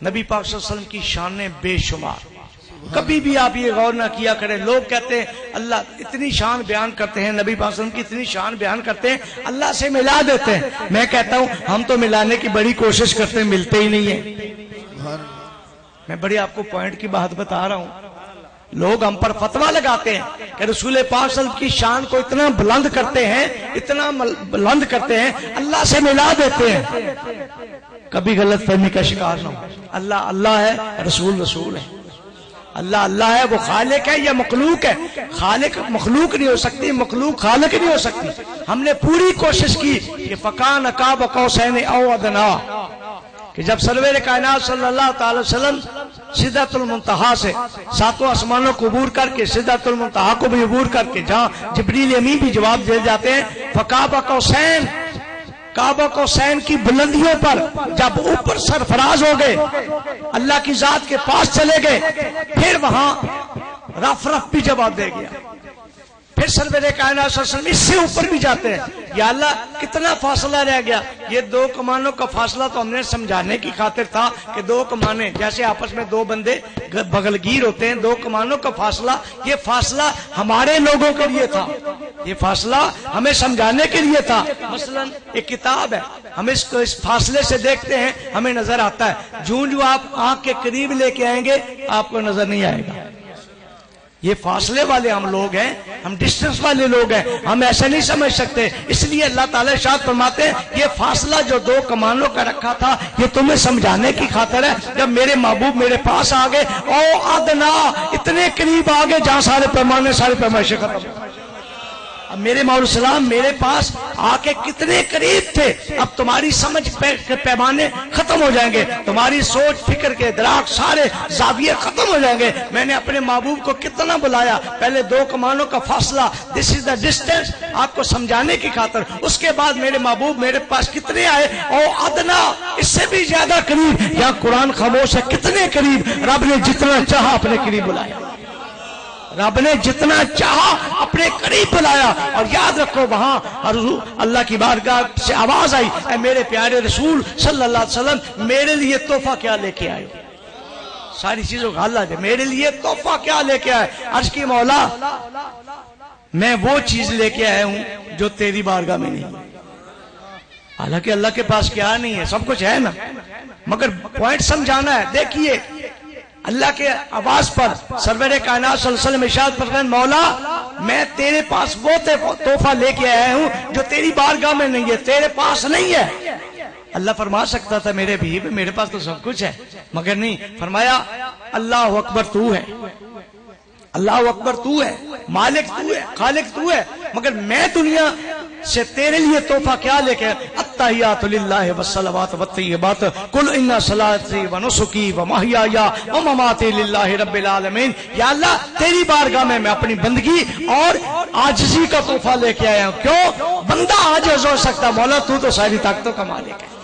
نبی پاک صلی اللہ علیہ وسلم کی شانیں بے شمار، کبھی بھی آپ یہ غور نہ کیا کریں۔ لوگ کہتے ہیں اللہ اتنی شان بیان کرتے ہیں، نبی پاک صلی اللہ علیہ وسلم کی اتنی شان بیان کرتے ہیں، اللہ سے ملا دیتے ہیں۔ میں کہتا ہوں ہم تو ملانے کی بڑی کوشش کرتے ہیں، ملتے ہی نہیں ہیں۔ میں بڑی آپ کو پوائنٹ کی بات بتا رہا ہوں، لوگ ہم پر فتویٰ لگاتے ہیں کہ رسول پاک صلی اللہ علیہ وسلم کی شان کو اتنا بلند کرتے ہیں، اتنا بلند کرتے ہیں، اللہ سے ملا دیتے ہیں۔ کبھی غلط فہمی کا شکار نہ ہو۔ اللہ اللہ ہے، رسول رسول ہے۔ اللہ اللہ ہے، وہ خالق ہے یا مخلوق ہے؟ خالق مخلوق نہیں ہو سکتی، مخلوق خالق نہیں ہو سکتی۔ ہم نے پوری کوشش کی کہ فکان قاب قوسین او ادنا، کہ جب سرور کائنات صلی اللہ تعالی وسلم سدرۃ المنتہا سے ساتوں آسمانوں کو عبور کر کے سدرۃ المنتہا کو بھی عبور کر کے جہاں جبریل امین بھی جواب دے جاتے ہیں، فقاب قوسین، کعبہ قوسین کی بلندیوں پر جب اوپر سرفراز ہو گئے، اللہ کی ذات کے پاس چلے گئے، پھر وہاں رف رف بھی جواب دے گیا، پھر سرور کائنات صلی اللہ علیہ وسلم اس سے اوپر بھی جاتے ہیں۔ یا اللہ کتنا فاصلہ رہ گیا؟ یہ دو کمانوں کا فاصلہ تو ہم نے سمجھانے کی خاطر تھا کہ دو کمانے جیسے آپس میں دو بندے بغلگیر ہوتے ہیں، دو کمانوں کا فاصلہ، یہ فاصلہ ہمارے لوگوں کے لیے تھا، یہ فاصلہ ہمیں سمجھانے کے لیے تھا۔ مثلا ایک کتاب ہے، ہم اس کو اس فاصلے سے دیکھتے ہیں، ہمیں نظر آتا ہے، جو آپ آنکھ کے قریب لے کے آئیں گے آپ کو نظر نہیں آئے گا۔ یہ فاصلے والے ہم لوگ ہیں، ہم ڈسٹنس والے لوگ ہیں، ہم ایسا نہیں سمجھ سکتے۔ اس لیے اللہ تعالیٰ ارشاد فرماتے ہیں یہ فاصلہ جو دو کمانوں کا رکھا تھا یہ تمہیں سمجھانے کی خاطر ہے۔ جب میرے محبوب میرے پاس آ گئے، او ادنا، اتنے قریب آ گئے جہاں سارے پیمائشیں ختم۔ اب میرے مولا السلام میرے پاس آ کے کتنے قریب تھے، اب تمہاری سمجھ کے پیمانے ختم ہو جائیں گے، تمہاری سوچ فکر کے ادراک سارے زاویے ختم ہو جائیں گے۔ میں نے اپنے محبوب کو کتنا بلایا، پہلے دو کمانوں کا فاصلہ، دس از دا ڈسٹینس، آپ کو سمجھانے کی خاطر۔ اس کے بعد میرے محبوب میرے پاس کتنے آئے، او ادنا، اس سے بھی زیادہ قریب۔ یا قرآن خاموش ہے، کتنے قریب؟ رب نے جتنا چاہا اپنے قریب بلایا، رب نے جتنا چاہا اپنے قریب بلایا۔ اور یاد رکھو وہاں اللہ کی بارگاہ سے آواز آئی، اے میرے پیارے رسول صلی اللہ علیہ وسلم میرے لیے تحفہ کیا لے کے آئے؟ ساری چیزوں کا حل ہے، میرے لیے تحفہ کیا لے کے آئے؟ عرض کی مولا میں وہ چیز لے کے آیا ہوں جو تیری بارگاہ میں نہیں، حالانکہ اللہ کے پاس کیا نہیں ہے، سب کچھ ہے نا، مگر پوائنٹ سمجھانا ہے۔ دیکھیے اللہ کے آواز پر سرور کائنات صلی اللہ علیہ وسلم ارشاد فرمائے مولا میں تیرے پاس وہ تحفہ لے کے آیا ہوں جو تیری بارگاہ میں نہیں ہے، تیرے پاس نہیں ہے۔ اللہ فرما سکتا تھا میرے بھی میرے پاس تو سب کچھ ہے، مگر نہیں، فرمایا اللہ اکبر تو ہے، اللہ اکبر تو ہے، مالک تو ہے، خالق تو ہے، مگر میں دنیا سے تیرے لیے تحفہ کیا لے کے التحیات للہ والصلوات والطیبات قل ان صلاتی ونسکی ومحیای ومماتی للہ رب العالمین۔ یا اللہ تیری بارگاہ میں اپنی بندگی اور عاجزی کا تحفہ لے کے آیا ہوں۔ کیوں؟ بندہ عاجز ہو سکتا، مولا تو ساری طاقتوں کا مالک ہے،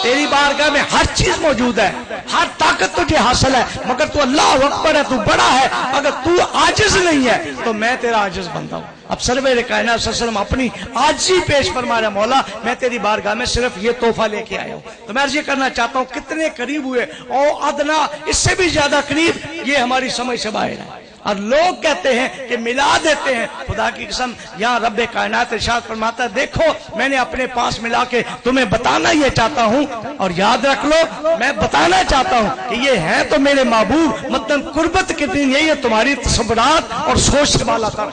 تیری بارگاہ میں ہر چیز موجود ہے، ہر طاقت تجھے حاصل ہے، مگر تو اللہ اکبر ہے، تو بڑا ہے، اگر تو عاجز نہیں ہے تو میں تیرا عاجز بندہ ہوں۔ اب سرور کائنات صلی اللہ علیہ وسلم اپنی عاجزی پیش فرما رہے ہیں، مولا میں تیری بارگاہ میں صرف یہ تحفہ لے کے آیا ہوں۔ تو میں عرض یہ کرنا چاہتا ہوں کتنے قریب ہوئے، اور ادنا اس سے بھی زیادہ قریب، یہ ہماری سمجھ سے باہر ہے۔ اور لوگ کہتے ہیں کہ ملا دیتے ہیں، خدا کی قسم یہاں رب کائنات ارشاد فرماتا ہے دیکھو میں نے اپنے پاس ملا کے تمہیں بتانا یہ چاہتا ہوں، اور یاد رکھ لو میں بتانا چاہتا ہوں کہ یہ ہے تو میرے محبوب، مطلب قربت کے دن یہی ہے تمہاری تصورات اور سوچ سے بالا تر۔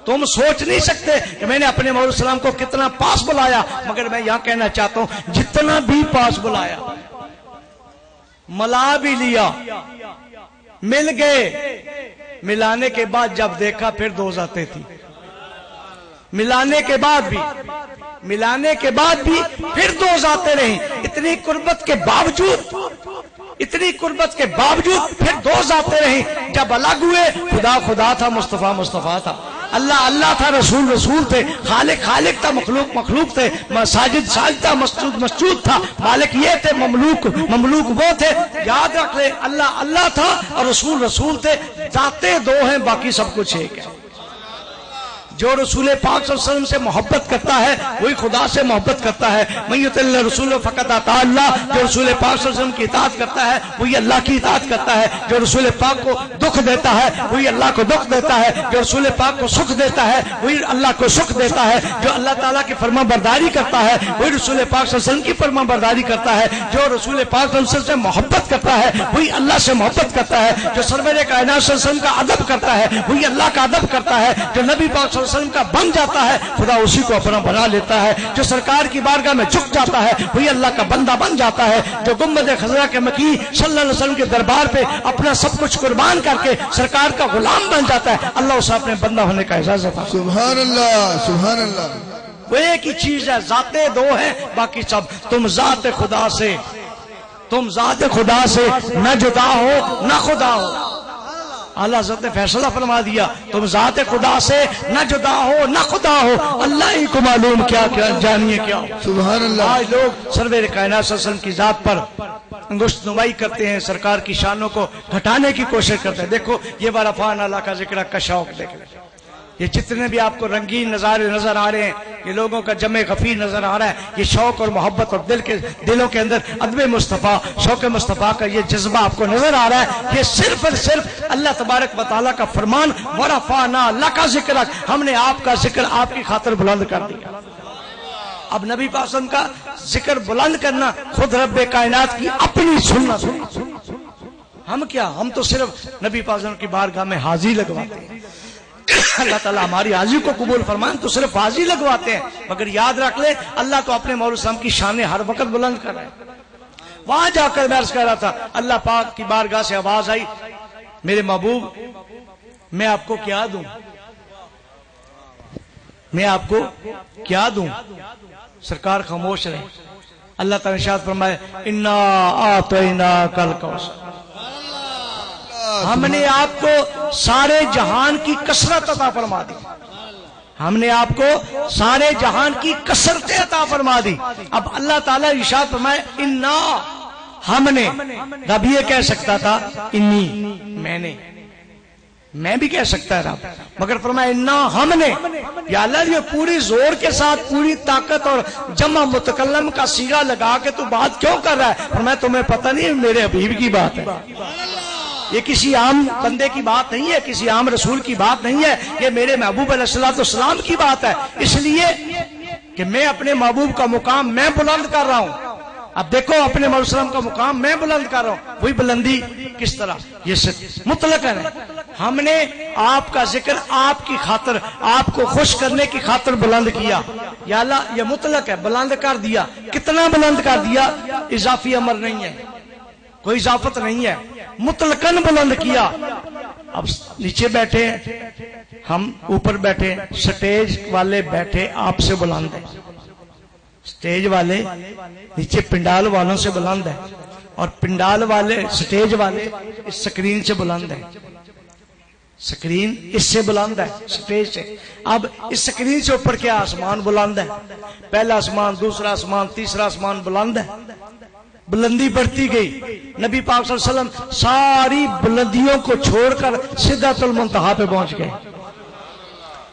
تم سوچ نہیں سکتے کہ میں نے اپنے محمد السلام کو کتنا پاس بلایا، مگر میں یہاں کہنا چاہتا ہوں جتنا بھی پاس بلایا، ملا بھی لیا، مل گئے، ملانے کے بعد جب دیکھا پھر دو ذاتیں تھی، ملانے کے بعد بھی پھر دو ذاتیں رہیں، اتنی قربت کے باوجود پھر دو ذاتیں رہیں۔ جب الگ ہوئے خدا خدا تھا، مصطفیٰ مصطفیٰ تھا، اللہ اللہ تھا، رسول رسول تھے، خالق خالق تھا، مخلوق مخلوق تھے، ساجد ساجد تھا، مسجود مسجود تھا، مالک یہ تھے، مملوک مملوک وہ تھے۔ یاد رکھ لے اللہ اللہ تھا اور رسول رسول تھے، ذاتیں دو ہیں باقی سب کچھ ایک ہے۔ جو رسول پاک صلی اللہ علیہ وسلم سے محبت کرتا ہے وہی خدا سے محبت کرتا ہے۔ من یطع الرسول فقد اطاع اللہ، جو رسول پاک صلی اللہ علیہ وسلم کی اطاعت کرتا ہے وہی اللہ کی اطاعت کرتا ہے۔ جو رسول پاک کو دکھ دیتا ہے وہی اللہ کو دکھ دیتا ہے، جو رسول پاک کو سکھ دیتا ہے وہی اللہ کو سکھ دیتا ہے۔ جو اللہ تعالیٰ کی فرما برداری کرتا ہے وہی رسول پاک صلی اللہ علیہ وسلم کی فرما برداری کرتا ہے۔ جو رسول پاک صلی اللہ علیہ وسلم سے محبت کرتا ہے وہی اللہ سے محبت کرتا ہے۔ جو سرور کائنات صلی اللہ علیہ وسلم کا ادب کرتا ہے وہی اللہ کا ادب کرتا ہے۔ جو نبی پاک صلی اللہ علیہ وسلم کا بن جاتا ہے خدا اسی کو اپنا بنا لیتا ہے۔ جو سرکار کی بارگاہ میں جھک جاتا ہے وہی اللہ کا بندہ بن جاتا ہے۔ جو گنبد خضرا کے مکی صلی اللہ علیہ وسلم کے دربار پہ اپنا سب کچھ قربان کر کے سرکار کا غلام بن جاتا ہے، اللہ اسے اپنے بندہ ہونے کا اجازت ہے۔
سبحان اللہ سبحان اللہ۔
وہ ایک ہی چیز ہے، ذاتیں دو ہیں باقی سب۔ تم ذات خدا سے نہ جدا ہو نہ خدا ہو۔ اللہ حضرت نے فیصلہ فرما دیا تم ذات خدا سے نہ جدا ہو نہ خدا ہو، اللہ ہی کو معلوم کیا کیا جانیے کیا ہو۔
سبحان اللہ۔
آج لوگ سرور کائنات صلی اللہ علیہ وسلم کی ذات پر انگشت نمائی کرتے ہیں، سرکار کی شانوں کو گھٹانے کی کوشش کرتے ہیں۔ دیکھو یہ ورفان اللہ کا ذکر کا شوق دیکھ لیں، یہ جتنے بھی آپ کو رنگین نظارے نظر آ رہے ہیں، یہ لوگوں کا جمع غفیر نظر آ رہا ہے، یہ شوق اور محبت اور دلوں کے اندر ادب مصطفیٰ شوق مصطفیٰ کا یہ جذبہ آپ کو نظر آ رہا ہے۔ یہ صرف اور صرف اللہ تبارک و تعالیٰ کا فرمان ورفعنا لک ذکرک، ہم نے آپ کا ذکر آپ کی خاطر بلند کر دیا۔ اب نبی پاک صلی اللہ علیہ وسلم کا ذکر بلند کرنا خود رب کائنات کی اپنی سنت ہے۔ ہم کیا، ہم تو صرف نبی پاک صلی اللہ علیہ وسلم کی بارگاہ میں حاضری لگواتے ہیں۔ اللہ تعالیٰ ہماری حاضری کو قبول فرمائیں تو صرف حاضری لگواتے ہیں، مگر یاد رکھ لیں اللہ تو اپنے مولا صاحب کی شانیں ہر وقت بلند کر رہے ہیں۔ وہاں جا کر میں عرض کر رہا تھا، اللہ پاک کی بارگاہ سے آواز آئی میرے محبوب میں آپ کو کیا دوں، میں آپ کو کیا دوں؟ سرکار خاموش رہے۔ اللہ تعالیٰ نے ارشاد فرمائے انا اعطیناک الکوثر، ہم نے آپ کو سارے جہان کی کثرت عطا فرما دی، ہم نے آپ کو سارے جہان کی کثرت عطا فرما دی۔ اب اللہ تعالیٰ ارشاد فرمائے انا، ہم نے، رب یہ کہہ سکتا تھا انی، میں بھی کہہ سکتا ہے رب، مگر فرمایا انا، ہم نے۔ یا اللہ یہ پوری زور کے ساتھ پوری طاقت اور جمع متکلم کا صیغہ لگا کے تو بات کیوں کر رہا ہے؟ فرمایا تمہیں پتہ نہیں میرے حبیب کی بات ہے، یہ کسی عام بندے کی بات نہیں ہے، کسی عام رسول کی بات نہیں ہے، یہ میرے محبوب علیہ السلام کی بات ہے۔ اس لیے کہ میں اپنے محبوب کا مقام میں بلند کر رہا ہوں، اب دیکھو اپنے محرم کا مقام میں بلند کر رہا ہوں، وہی بلندی کس طرح، یہ مطلق ہے۔ ہم نے آپ کا ذکر آپ کی خاطر، آپ کو خوش کرنے کی خاطر بلند کیا، یا اللہ یہ مطلق ہے، بلند کر دیا۔ کتنا بلند کر دیا؟ اضافی امر نہیں ہے، کوئی اضافت نہیں ہے، مطلقاً بلند کیا۔ اب نیچے بیٹھے ہم، اوپر بیٹھے، سٹیج والے بیٹھے آپ سے بلند ہیں، سٹیج والے نیچے پنڈال والوں سے بلند ہے، اور پنڈال والے سٹیج والے اس سکرین سے بلند ہے، سکرین اس سے بلند ہے سٹیج سے۔ اب اس سکرین سے اوپر کیا آسمان بلند ہے، پہلا آسمان، دوسرا آسمان، تیسرا آسمان بلند ہے، بلندی بڑھتی گئی۔ نبی پاک صلی اللہ علیہ وسلم ساری بلندیوں کو چھوڑ کر سدرۃ المنتہا پہ پہنچ گئے،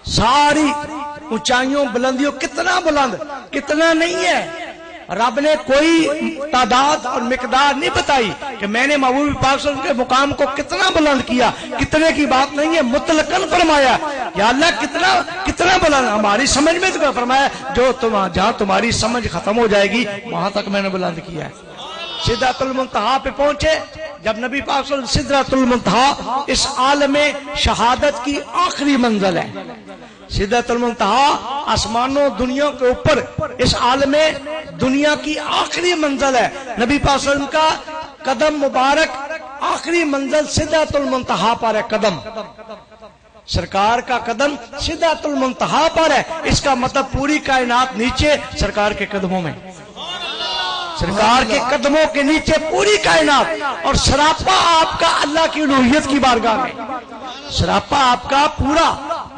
ساری اونچائیوں بلندیوں۔ کتنا بلند، کتنا نہیں ہے، رب نے کوئی تعداد اور مقدار نہیں بتائی کہ میں نے محبوب پاک صلی اللہ علیہ وسلم کے مقام کو کتنا بلند کیا، کتنے کی بات نہیں ہے، مطلقاً فرمایا یا اللہ کتنا بلند۔ ہماری سمجھ میں تو فرمایا جو جہاں تمہاری سمجھ ختم ہو جائے گی وہاں تک میں نے بلند کیا ہے۔ سدرۃ المنتہا پہ پہنچے جب نبی پاک صلی اللہ علیہ وسلم، سدرۃ المنتہا اس عالم شہادت کی آخری منزل ہے۔ سدرۃ المنتہا آسمانوں دنیا کے اوپر اس عالم دنیا کی آخری منزل ہے۔ نبی پاک صلی اللہ علیہ وسلم کا قدم مبارک آخری منزل سدرۃ المنتہا پر ہے، قدم سرکار کا قدم سدرۃ المنتہا پر ہے۔ اس کا مطلب پوری کائنات نیچے سرکار کے قدموں میں، سرکار کے قدموں کے نیچے پوری کائنات، اور سراپا آپ کا اللہ کی الوہیت کی بارگاہ میں، سراپا آپ کا پورا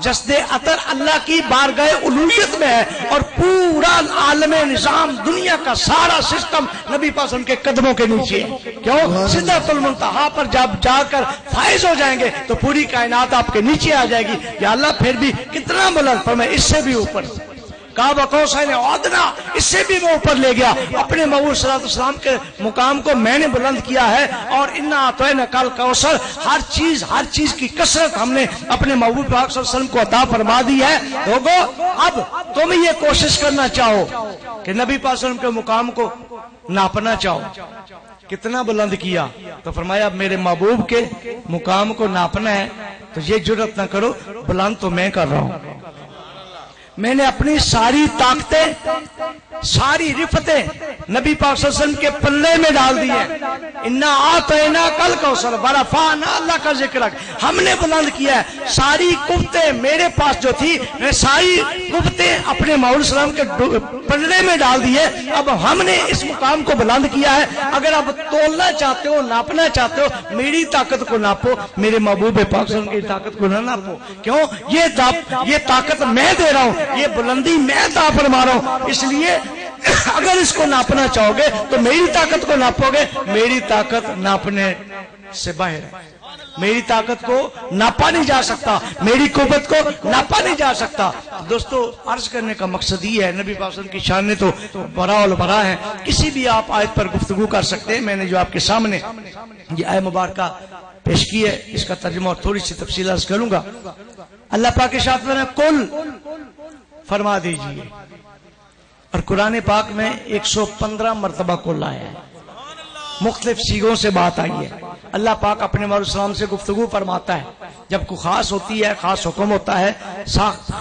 جسد عطر اللہ کی بارگاہ الوہیت میں ہے، اور پورا عالم نظام دنیا کا سارا سسٹم نبی پاک صلی اللہ علیہ وسلم کے قدموں کے نیچے ہے۔ کیوں؟ سدرۃ المنتہا پر جب جا کر فائز ہو جائیں گے تو پوری کائنات آپ کے نیچے آ جائے گی۔ یا اللہ پھر بھی کتنا بلند، فرمایا اس سے بھی اوپر، قاب قوسین ادنیٰ، اس سے بھی وہ اوپر لے گیا۔ اپنے محبوب صلی اللہ علیہ وسلم کے مقام کو میں نے بلند کیا ہے، اور انا اعطیناک الکوثر، ہر چیز کی کثرت ہم نے اپنے محبوب پاک صلی اللہ علیہ وسلم کو عطا فرما دی ہے۔ لوگو اب تم یہ کوشش کرنا چاہو کہ نبی پاک صلی اللہ علیہ وسلم کے مقام کو ناپنا چاہو، کتنا بلند کیا، تو فرمایا اب میرے محبوب کے مقام کو ناپنا ہے تو یہ جرات نہ کرو، بلند تو میں کر رہا ہوں۔ میں نے اپنی ساری طاقتیں، ساری رفتیں نبی پاک صلی اللہ علیہ وسلم کے پلے میں ڈال دی ہیں۔ انا اعطیناک الکوثر ورفعنا، اللہ کا ذکر ہم نے بلند کیا ہے۔ ساری قوتیں میرے پاس جو تھی، میں ساری قوتیں اپنے محبوب صلی اللہ علیہ وسلم کے پلے میں ڈال دی ہے۔ اب ہم نے اس مقام کو بلند کیا ہے۔ اگر آپ تولنا چاہتے ہو، ناپنا چاہتے ہو، میری طاقت کو ناپو، میرے محبوب پاک صلی اللہ علیہ وسلم کی طاقت کو نہ ناپو۔ کیوں؟ یہ طاقت میں دے رہا ہوں، یہ بلندی میں عطا فرما رہا ہوں، اس لیے اگر اس کو ناپنا چاہو گے تو میری طاقت کو ناپو گے۔ میری طاقت ناپنے سے باہر ہے، میری طاقت کو ناپا نہیں جا سکتا، میری قوت کو ناپا نہیں جا سکتا۔ دوستو عرض کرنے کا مقصد یہ ہے، نبی پاک صلی اللہ علیہ وسلم کی شان تو بڑا اور بڑا ہے، کسی بھی آپ آیت پر گفتگو کر سکتے ہیں۔ میں نے جو آپ کے سامنے یہ آیت مبارکہ پیش کی ہے، اس کا ترجمہ اور تھوڑی سی تفصیل عرض کروں گا۔ اللہ پاک کے شاعت میں کل فرما دیجئے، اور قرآن پاک میں 115 مرتبہ کل آیا ہے، مختلف سیغوں سے بات آئی ہے۔ اللہ پاک اپنے محبوب صلی اللہ علیہ وسلم سے گفتگو فرماتا ہے، جب کوئی خاص ہوتی ہے، خاص حکم ہوتا ہے،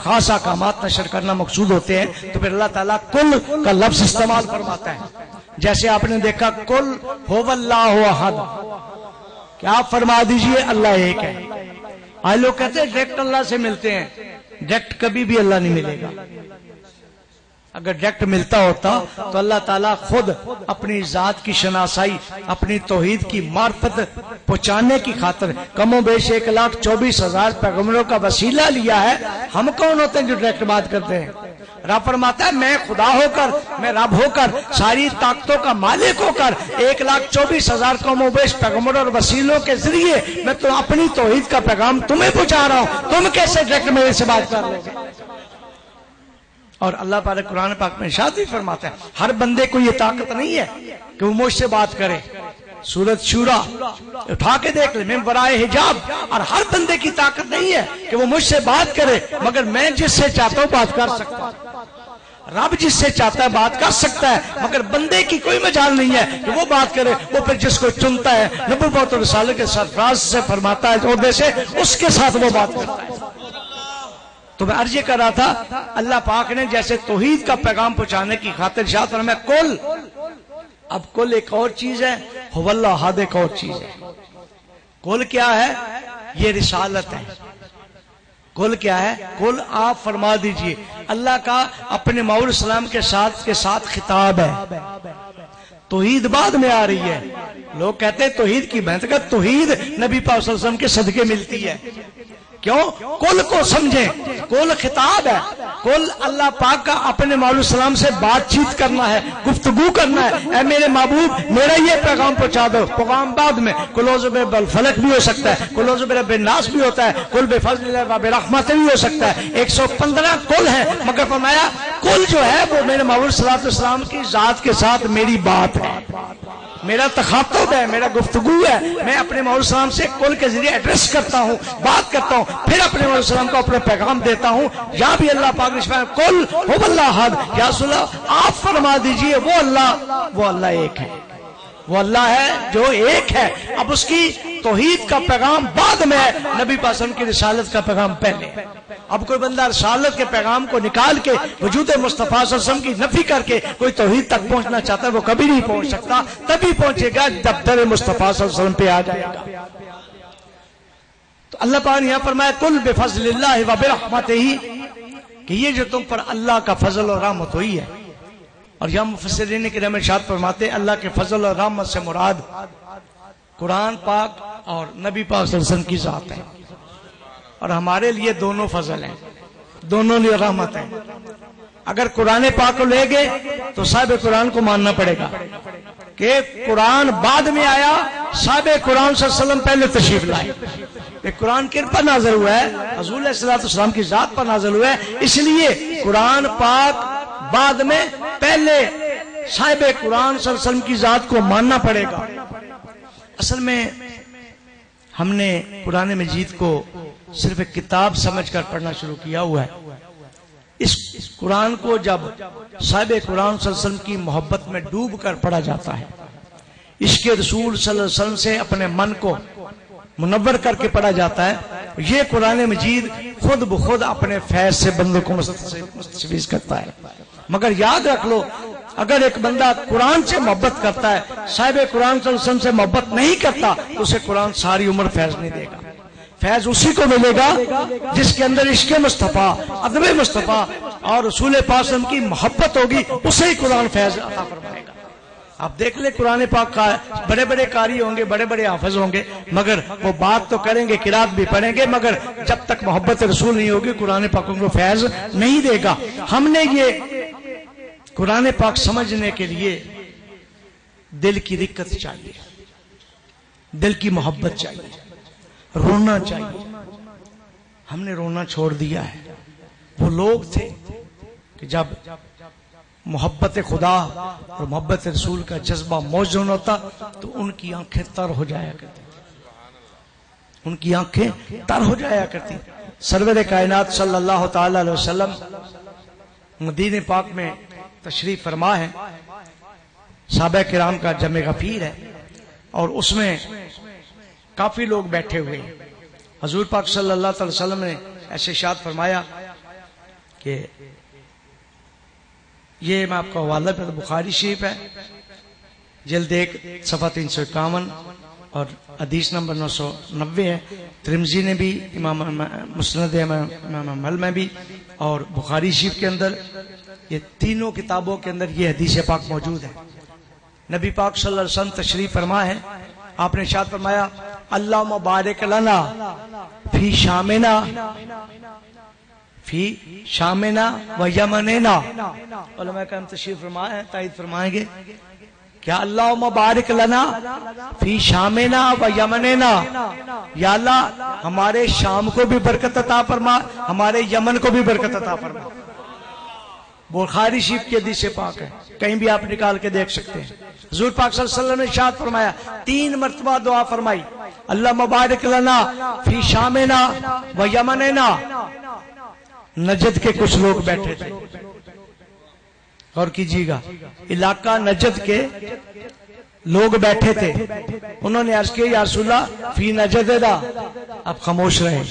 خاص احکامات نشر کرنا مقصود ہوتے ہیں، تو پھر اللہ تعالیٰ کل کا لفظ استعمال فرماتا ہے۔ جیسے آپ نے دیکھا کل هو اللہ احد، کہ آپ فرما دیجئے اللہ ایک ہے۔ آج لوگ کہتے ہیں ڈائریکٹ اللہ سے ملتے ہیں، ڈائریکٹ کبھی بھی اللہ نہیں ملے گا۔ اگر ڈائریکٹ ملتا ہوتا تو اللہ تعالیٰ خود اپنی ذات کی شناسائی، اپنی توحید کی معرفت پہنچانے کی خاطر کم و بیش 1,24,000 پیغمبروں کا وسیلہ لیا ہے۔ ہم کون ہوتے ہیں جو ڈائریکٹ بات کرتے ہیں؟ رب فرماتا ہے میں خدا ہو کر، میں رب ہو کر، ساری طاقتوں کا مالک ہو کر 1,24,000 کم و بیش پیغمبروں اور وسیلوں کے ذریعے میں تو اپنی توحید کا پیغام تمہیں پہنچا رہا ہوں، تم کیسے ڈائریکٹ میرے سے بات کر رہے ہو؟ اور اللہ پاک قرآن پاک میں ارشاد بھی فرماتا ہے ہر بندے کو یہ طاقت نہیں ہے کہ وہ مجھ سے بات کرے۔ سورۃ شورا اٹھا کے دیکھ لے، میں برائے حجاب، اور ہر بندے کی طاقت نہیں ہے کہ وہ مجھ سے بات کرے، مگر میں جس سے چاہتا ہوں بات کر سکتا ہوں۔ رب جس سے چاہتا ہے بات کر سکتا ہے، مگر بندے کی کوئی مجال نہیں ہے کہ وہ بات کرے. وہ پھر جس کو چنتا ہے نبوت و رسالت کے سرفراز سے فرماتا ہے عہدے سے، اس کے ساتھ وہ بات کرتا ہے. تو میں عرض یہ کر رہا تھا، اللہ پاک نے جیسے توحید کا پیغام پہنچانے کی خاطر ارشاد فرمایا کل. اب کل ایک اور چیز ہے، هو اللہ احد ایک اور چیز ہے. کل کیا ہے؟ یہ رسالت ہے. کل کیا ہے؟ کل آپ فرما دیجئے. اللہ کا اپنے ماؤ السلام کے ساتھ خطاب ہے. توحید بعد میں آ رہی ہے. لوگ کہتے ہیں توحید کی محنت کا، توحید نبی پاک صلی اللہ علیہ وسلم کے صدقے ملتی ہے. کیوں؟ کل کو سمجھیں، کل خطاب ہے. کل اللہ پاک کا اپنے ماؤ السلام سے بات چیت کرنا ہے، گفتگو کرنا ہے. اے میرے محبوب میرا یہ پیغام پہنچا دو. پیغام بعد میں کل اعوذ برب الفلق بھی ہو سکتا ہے، کل اعوذ برب الناس بھی ہوتا ہے، کل بفضل اللہ و برحمتہ بھی ہو سکتا ہے. 115 کل ہے، مگر فرمایا کل جو ہے وہ میرے ماؤ السلام کی ذات کے ساتھ میری بات ہے، میرا تخاطب ہے، میرا گفتگو ہے. میں اپنے ماؤ السلام سے کل کے ذریعے ایڈریس کرتا ہوں، بات کرتا ہوں، پھر اپنے ماؤ السلام کو اپنا پیغام دیتا ہوں. یا بھی اللہ پاک نے فرمایا کل هو اللہ احد. یا رسول اللہ آپ فرما دیجئے وہ اللہ ایک ہے، وہ اللہ ہے جو ایک ہے. اب اس کی توحید کا پیغام بعد میں ہے، نبی پاک صلی اللہ علیہ وسلم کی رسالت کا پیغام پہلے. اب کوئی بندہ رسالت کے پیغام کو نکال کے وجود مصطفیٰ صلی اللہ علیہ وسلم کی نفی کر کے کوئی توحید تک پہنچنا چاہتا ہے، وہ کبھی نہیں پہنچ سکتا. تبھی پہنچے گا جب در مصطفیٰ صلی اللہ علیہ وسلم پہ آ جائے گا. تو اللہ پاک نے یہاں فرمایا کل بفضل اللہ و برحمتہ، کہ یہ جو تم پر اللہ کا فضل اور رحمت ہوئی ہے. اور یہاں مفسرین کرام ارشاد فرماتے ہیں اللہ کے فضل اور رحمت سے مراد قرآن پاک اور نبی پاک صلی اللہ علیہ وسلم کی ذات ہے. اور ہمارے لیے دونوں فضل ہیں، دونوں لیے رحمت ہے. اگر قرآن پاک کو لے گئے تو صاحب قرآن کو ماننا پڑے گا کہ قرآن بعد میں آیا، صاحب قرآن صلی اللہ علیہ وسلم پہلے تشریف لائے. قرآن کن پر نازل ہوا ہے؟ حضور علیہ السلام کی ذات پر نازل ہوا ہے. اس لیے قرآن پاک بعد میں، پہلے صاحب قرآن صلی اللہ علیہ وسلم کی ذات کو ماننا پڑے گا. اصل میں ہم نے قرآن مجید کو صرف ایک کتاب سمجھ کر پڑھنا شروع کیا ہوا ہے. اس قرآن کو جب صاحب قرآن صلی اللہ علیہ وسلم کی محبت میں ڈوب کر پڑھا جاتا ہے، عشق رسول صلی اللہ علیہ وسلم سے اپنے من کو منور کر کے پڑھا جاتا ہے، یہ قرآن مجید خود بخود اپنے فیض سے بندوں کو مستفیض کرتا ہے. مگر یاد رکھ لو، اگر ایک بندہ قرآن سے محبت کرتا ہے، صاحب قرآن صلی اللہ علیہ وسلم سے محبت نہیں کرتا، تو اسے قرآن ساری عمر فیض نہیں دے گا. فیض اسی کو ملے گا جس کے اندر عشق مصطفیٰ، ادب مصطفیٰ اور رسول پاک صلی اللہ علیہ وسلم کی محبت ہوگی، اسے ہی قرآن فیض عطا فرمائے گا. آپ دیکھ لیں قرآن پاک کا بڑے بڑے قاری ہوں گے، بڑے بڑے حافظ ہوں گے، مگر وہ بات تو کریں گے، قرات بھی پڑھیں گے، مگر جب تک محبت رسول نہیں ہوگی قرآن پاک کو فیض نہیں دے گا. ہم نے یہ قرآن پاک سمجھنے کے لیے دل کی رقت چاہیے، دل کی محبت چاہیے، رونا چاہیے. ہم نے رونا چھوڑ دیا ہے. وہ لوگ تھے کہ جب محبت خدا اور محبت رسول کا جذبہ موجود ہوتا تو ان کی آنکھیں تر ہو جایا کرتی، ان کی آنکھیں تر ہو جایا کرتی. سرور کائنات صلی اللہ تعالی علیہ وسلم مدینہ پاک میں تشریف فرما ہے. صحابہ کرام کا جمع غفیر ہے اور اس میں کافی لوگ بیٹھے ہوئے ہیں. حضور پاک صلی اللہ علیہ وسلم نے ایسے ارشاد فرمایا کہ یہ میں آپ کا حوالہ پہ بخاری شریف ہے، جلد 1 صفحہ 351 اور حدیث نمبر 990 ہے. ترمذی نے بھی، امام مسند امام احمد میں بھی اور بخاری شریف کے اندر، یہ تینوں کتابوں کے اندر یہ حدیث پاک موجود ہے. نبی پاک صلی اللہ علیہ وسلم تشریف فرما ہے. آپ نے ارشاد فرمایا اللہم بارک لنا فی شامنا، فی شامنا و یمننا. علماء کرام تشریف فرما ہے، تائید فرمائیں گے کیا اللہم بارک لنا فی شامنا و یمننا، یا اللہ ہمارے شام کو بھی برکت عطا فرما، ہمارے یمن کو بھی برکت عطا فرما. بخاری شریف کی حدیث پاک ہے، کہیں بھی آپ نکال کے دیکھ سکتے ہیں. حضور پاک صلی اللہ علیہ وسلم نے ارشاد فرمایا، 3 مرتبہ دعا فرمائی، اللہ مبارک لنا فی شامنا و یمننا. نجد کے کچھ لوگ بیٹھے تھے، غور کیجیے گا، علاقہ نجد کے لوگ بیٹھے تھے، انہوں نے عرض کیا یا رسول اللہ فی نجدنا، اب خاموش رہے۔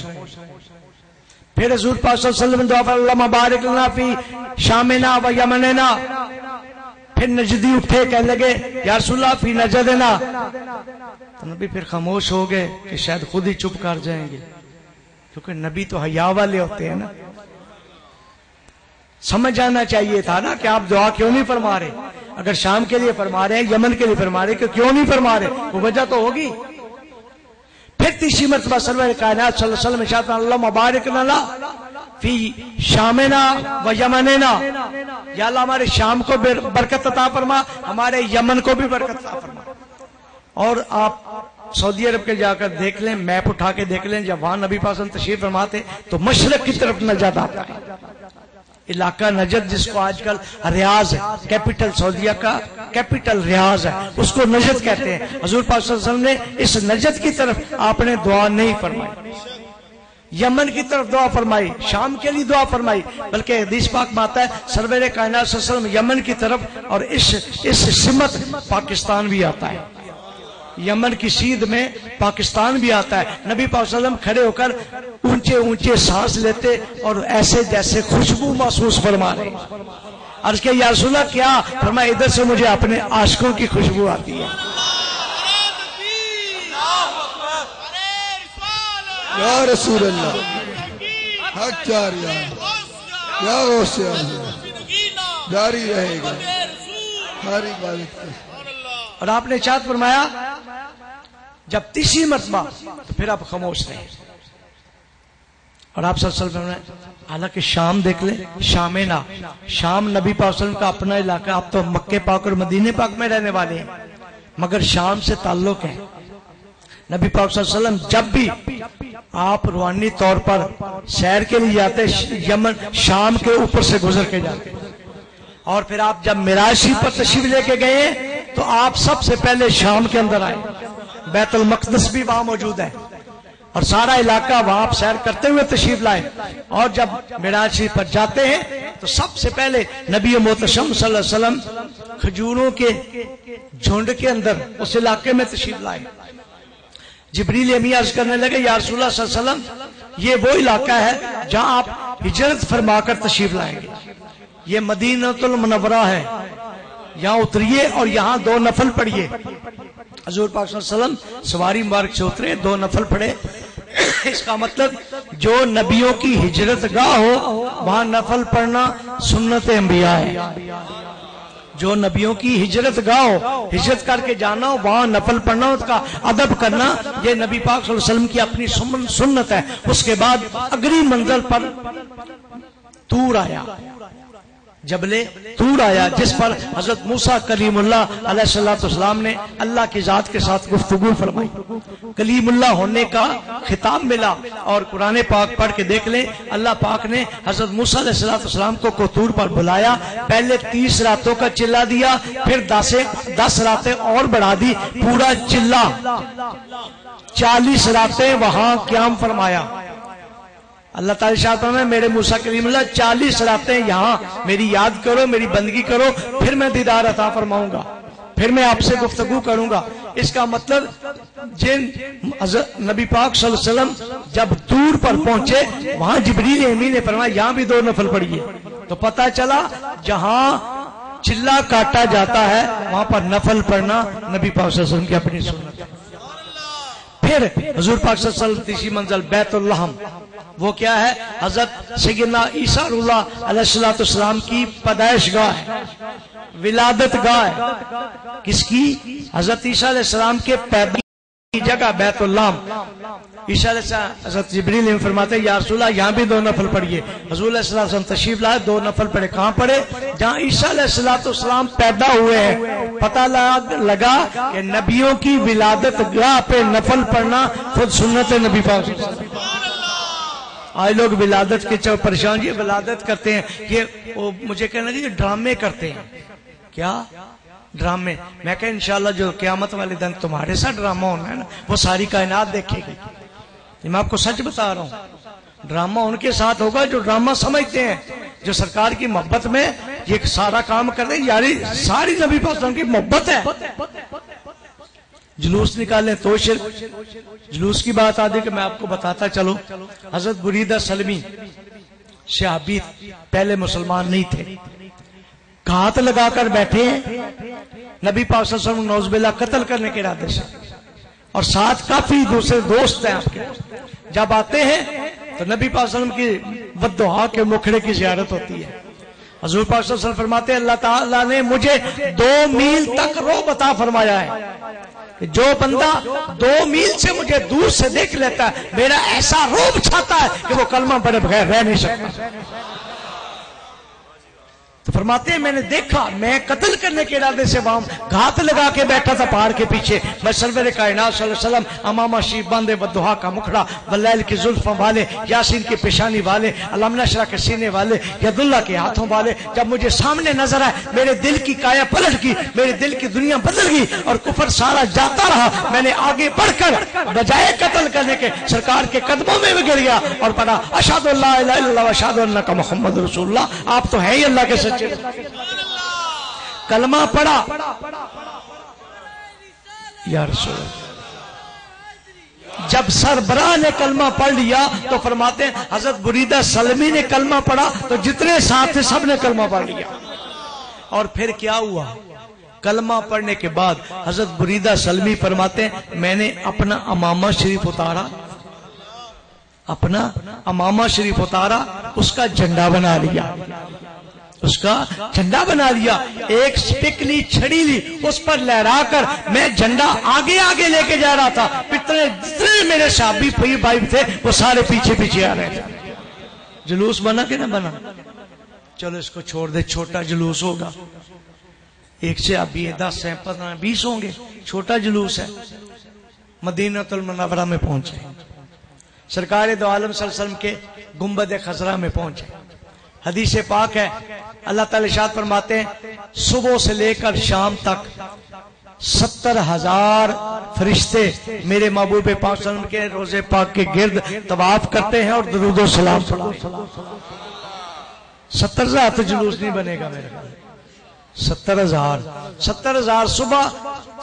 پھر حضور پاک صلی اللہ علیہ وسلم دعا فرمایا اللہم بارک لنا فی شامنا و یمننا، پھر نجدی اٹھے کہنے لگے یا رسول اللہ فی نجدنا، تو نبی پھر خاموش ہو گئے کہ شاید خود ہی چپ کر جائیں گے، کیونکہ نبی تو حیا والے ہوتے ہیں نا۔ سمجھ جانا چاہیے تھا نا کہ آپ دعا کیوں نہیں فرما رہے، اگر شام کے لیے فرما رہے ہیں، یمن کے لیے فرما رہے ہیں، کہ کیوں نہیں فرما رہے، وہ وجہ تو ہوگی۔ پھر تیسری مرتبہ سرور کائنات صلی اللہ علیہ وسلم ارشاد فرمایا اللہم بارک لنا فی شامنا و یمننا، یا اللہ ہمارے شام کو برکت عطا فرما، ہمارے یمن کو بھی برکت عطا فرما۔ اور آپ سعودی عرب کے جا کر دیکھ لیں، میپ اٹھا کے دیکھ لیں، جب وہاں نبی پاک صلی اللہ علیہ وسلم تشریف فرماتے تو مشرق کی طرف نجد آتا ہے، علاقہ نجد جس کو آج کل ریاض ہے، کیپٹل سعودیہ کا کیپٹل ریاض ہے، اس کو نجد کہتے ہیں۔ حضور پاک صلی اللہ علیہ وسلم نے اس نجد کی طرف آپ نے دعا نہیں فرمائی، یمن کی طرف دعا فرمائی، شام کے لیے دعا فرمائی، بلکہ حدیث پاک میں آتا ہے سرور کائنات صلی اللہ علیہ وسلم یمن کی طرف، اور اس سمت پاکستان بھی آتا ہے، یمن کی سیدھ میں پاکستان بھی آتا ہے۔ نبی پاک صلی اللہ علیہ وسلم کھڑے ہو کر اونچے اونچے سانس لیتے اور ایسے جیسے خوشبو محسوس فرما رہے۔ عرض کیا یا رسول اللہ کیا؟ فرمایا ادھر سے مجھے اپنے عاشقوں کی خوشبو آتی ہے۔
یا رسول اللہ حق جاری ہے، یا غوث جاری رہے گا ہر عبادت کا۔
اور آپ نے ارشاد فرمایا جب تیسری مرتبہ تو پھر آپ خاموش رہے، اور آپ صلی اللہ علیہ وسلم نے حالانکہ شام دیکھ لیں، شامنا، شام نبی پاک صلی اللہ علیہ وسلم کا اپنا علاقہ، آپ تو مکہ پاک اور مدینہ پاک میں رہنے والے ہیں، مگر شام سے تعلق ہے۔ نبی پاک صلی اللہ علیہ وسلم جب بھی آپ روحانی طور پر سیر کے لیے جاتے یمن شام کے اوپر سے گزر کے جاتے، اور پھر آپ جب معراج شریف پر تشریف لے کے گئے تو آپ سب سے پہلے شام کے اندر آئے، بیت المقدس بھی وہاں موجود ہے، اور سارا علاقہ وہاں آپ سیر کرتے ہوئے تشریف لائے، اور جب معراج شریف پر جاتے ہیں تو سب سے پہلے نبی محتشم صلی اللہ علیہ وسلم کھجوروں کے جھنڈ کے اندر اس علاقے میں تشریف لائے۔ جبریل امی عرض کرنے لگے یا رسول اللہ صلی اللہ علیہ وسلم یہ وہ علاقہ ہے جہاں آپ ہجرت فرما کر تشریف لائیں گے، یہ مدینہ المنورہ ہے، یہاں اتریے اور یہاں 2 نفل پڑھیے۔ حضور پاک صلی اللہ علیہ وسلم سواری مبارک سے اترے، 2 نفل پڑھے۔ اس کا مطلب جو نبیوں کی ہجرت گاہ ہو وہاں نفل پڑھنا سنت انبیاء ہے، جو نبیوں کی ہجرت گاہ ہو، ہجرت کر کے جانا ہو وہاں نفل پڑھنا، اس کا ادب کرنا، یہ نبی پاک صلی اللہ علیہ وسلم کی اپنی سنت ہے۔ اس کے بعد اگلی منزل پر طور آیا، جبل طور آیا، جس پر حضرت موسیٰ کلیم اللہ علیہ السلام نے اللہ کی ذات کے ساتھ گفتگو فرمائی، کلیم اللہ ہونے کا خطاب ملا۔ اور قرآن پاک پڑھ کے دیکھ لیں، اللہ پاک نے حضرت موسیٰ علیہ السلام کو طور پر بلایا، پہلے 30 راتوں کا چلہ دیا، پھر 10 راتیں اور بڑھا دی، پورا چلہ 40 راتیں وہاں قیام فرمایا۔ اللہ تعالیٰ شاہد میں میرے موسیٰ کلیم اللہ 40 راتیں یہاں میری یاد کرو، میری بندگی کرو، پھر میں دیدار عطا فرماؤں گا، پھر میں آپ سے گفتگو کروں گا۔ اس کا مطلب جن نبی پاک صلی اللہ علیہ وسلم جب دور پر پہنچے وہاں جبریل امین نے فرمایا یہاں بھی 2 نفل پڑھیے، تو پتہ چلا جہاں چلہ کاٹا جاتا ہے وہاں پر نفل پڑھنا نبی پاک صلی اللہ علیہ وسلم کی اپنی سنت ہے۔ پھر حضور پاک صلی اللہ علیہ وسلم تیسری منزل بیت اللحم، وہ کیا ہے؟ حضرت سیدنا عیسیٰ اللہ علیہ السلام کی پیدائش گاہ ہے، ولادت گاہ ہے، کس کی؟ حضرت عیسیٰ علیہ السلام کے پیدائش کی جگہ بیت اللحم۔ عیسیٰ علیہ السلام حضرت جبریل نے فرماتے یا رسول اللہ یہاں بھی 2 نفل پڑھیے۔ حضور علیہ السلام تشریف لائے، 2 نفل پڑھے۔ کہاں پڑھے؟ جہاں عیسیٰ علیہ السلام پیدا ہوئے ہیں۔ پتہ لگا کہ نبیوں کی ولادت گاہ پہ نفل پڑھنا خود سنت نبی پاک صلی اللہ علیہ وسلم۔ آج لوگ ولادت کے پریشان، یہ ولادت کرتے ہیں، یہ مجھے کہنا یہ ڈرامے کرتے ہیں۔ کیا ڈرامے؟ میں کہا انشاءاللہ جو قیامت والے دن تمہارے ساتھ ڈرامہ ہونا ہے نا وہ ساری کائنات دیکھے گی۔ میں آپ کو سچ بتا رہا ہوں، ڈرامہ ان کے ساتھ ہوگا جو ڈرامہ سمجھتے ہیں، جو سرکار کی محبت میں یہ سارا کام کر رہے ہیں، یاری ساری نبی پاک صلی اللہ علیہ وسلم کی محبت ہے. جلوس نکالیں تو شرک. جلوس کی بات آدھی کہ میں آپ کو بتاتا چلو، حضرت بریدہ سلمی صحابی پہلے مسلمان نہیں تھے، گھات لگا کر بیٹھے ہیں نبی پاک صلی اللہ علیہ وسلم نعوذ باللہ قتل کرنے کے ارادے سے، اور ساتھ کافی دوسرے دوست ہیں آپ کے. جب آتے ہیں تو نبی پاک صلی اللہ علیہ وسلم کی بددعا کے مکھڑے کی زیارت ہوتی ہے. حضور پاک صلی اللہ علیہ وسلم فرماتے ہیں اللہ تعالیٰ نے مجھے 2 میل تک رعب عطا فرمایا ہے کہ جو بندہ 2 میل سے مجھے دور سے دیکھ لیتا ہے میرا ایسا رعب چھاتا ہے کہ وہ کلمہ پڑھے بغیر رہ نہیں سکتا. تو فرماتے ہیں میں نے دیکھا، میں قتل کرنے کے ارادے سے وہاں گھات لگا کے بیٹھا تھا پہاڑ کے پیچھے، میں سرور کائنات صلی اللہ علیہ وسلم امامہ شیف باندھے بددعا کا مکھڑا، واللیل کی زلفوں والے، یاسین کی پیشانی والے، علم نشرح کے سینے والے، ید اللہ کے ہاتھوں والے جب مجھے سامنے نظر آئے میرے دل کی کایا پلٹ گئی، میرے دل کی دنیا بدل گئی اور کفر سارا جاتا رہا. میں نے آگے بڑھ کر بجائے قتل کرنے کے سرکار کے قدموں میں گر گیا اور پڑھا اشہد ان لا الہ الا اللہ واشہد انک محمد رسول اللہ. آپ تو ہیں ہی اللہ کے سچے. کلمہ پڑھا یا رسول اللہ. جب سربراہ نے کلمہ پڑھ لیا تو فرماتے ہیں حضرت بریدہ سلمی نے کلمہ پڑھا تو جتنے ساتھ تھے سب نے کلمہ پڑھ لیا. اور پھر کیا ہوا؟ کلمہ پڑھنے کے بعد حضرت بریدہ سلمی فرماتے ہیں میں نے اپنا امامہ شریف اتارا، اپنا امامہ شریف اتارا، اس کا جھنڈا بنا لیا، اس کا جھنڈا بنا لیا، ایک سٹک لی، چھڑی لی، اس پر لہرا کر میں جھنڈا آگے آگے لے کے جا رہا تھا. جتنے میرے صحابی بھائی تھے وہ سارے پیچھے پیچھے آ رہے تھے. جلوس بنا کہ نہ بنا؟ چلو اس کو چھوڑ دے، چھوٹا جلوس ہوگا. ایک سے ابھی 10 ہیں، 15 20 ہوں گے، چھوٹا جلوس ہے. مدینہ المنورہ میں پہنچے، سرکار دو عالم صلی اللہ علیہ وسلم کے گنبد خضرا میں پہنچے. حدیث پاک ہے اللہ تعالی ارشاد فرماتے ہیں صبح سے لے کر شام تک 70,000 فرشتے میرے محبوب پاک صلی اللہ علیہ وسلم کے روضے پاک کے گرد طواف کرتے ہیں اور درود و سلام پڑھتے ہیں. 70,000 تو جلوس نہیں بنے گا میرے خیال. 70,000 صبح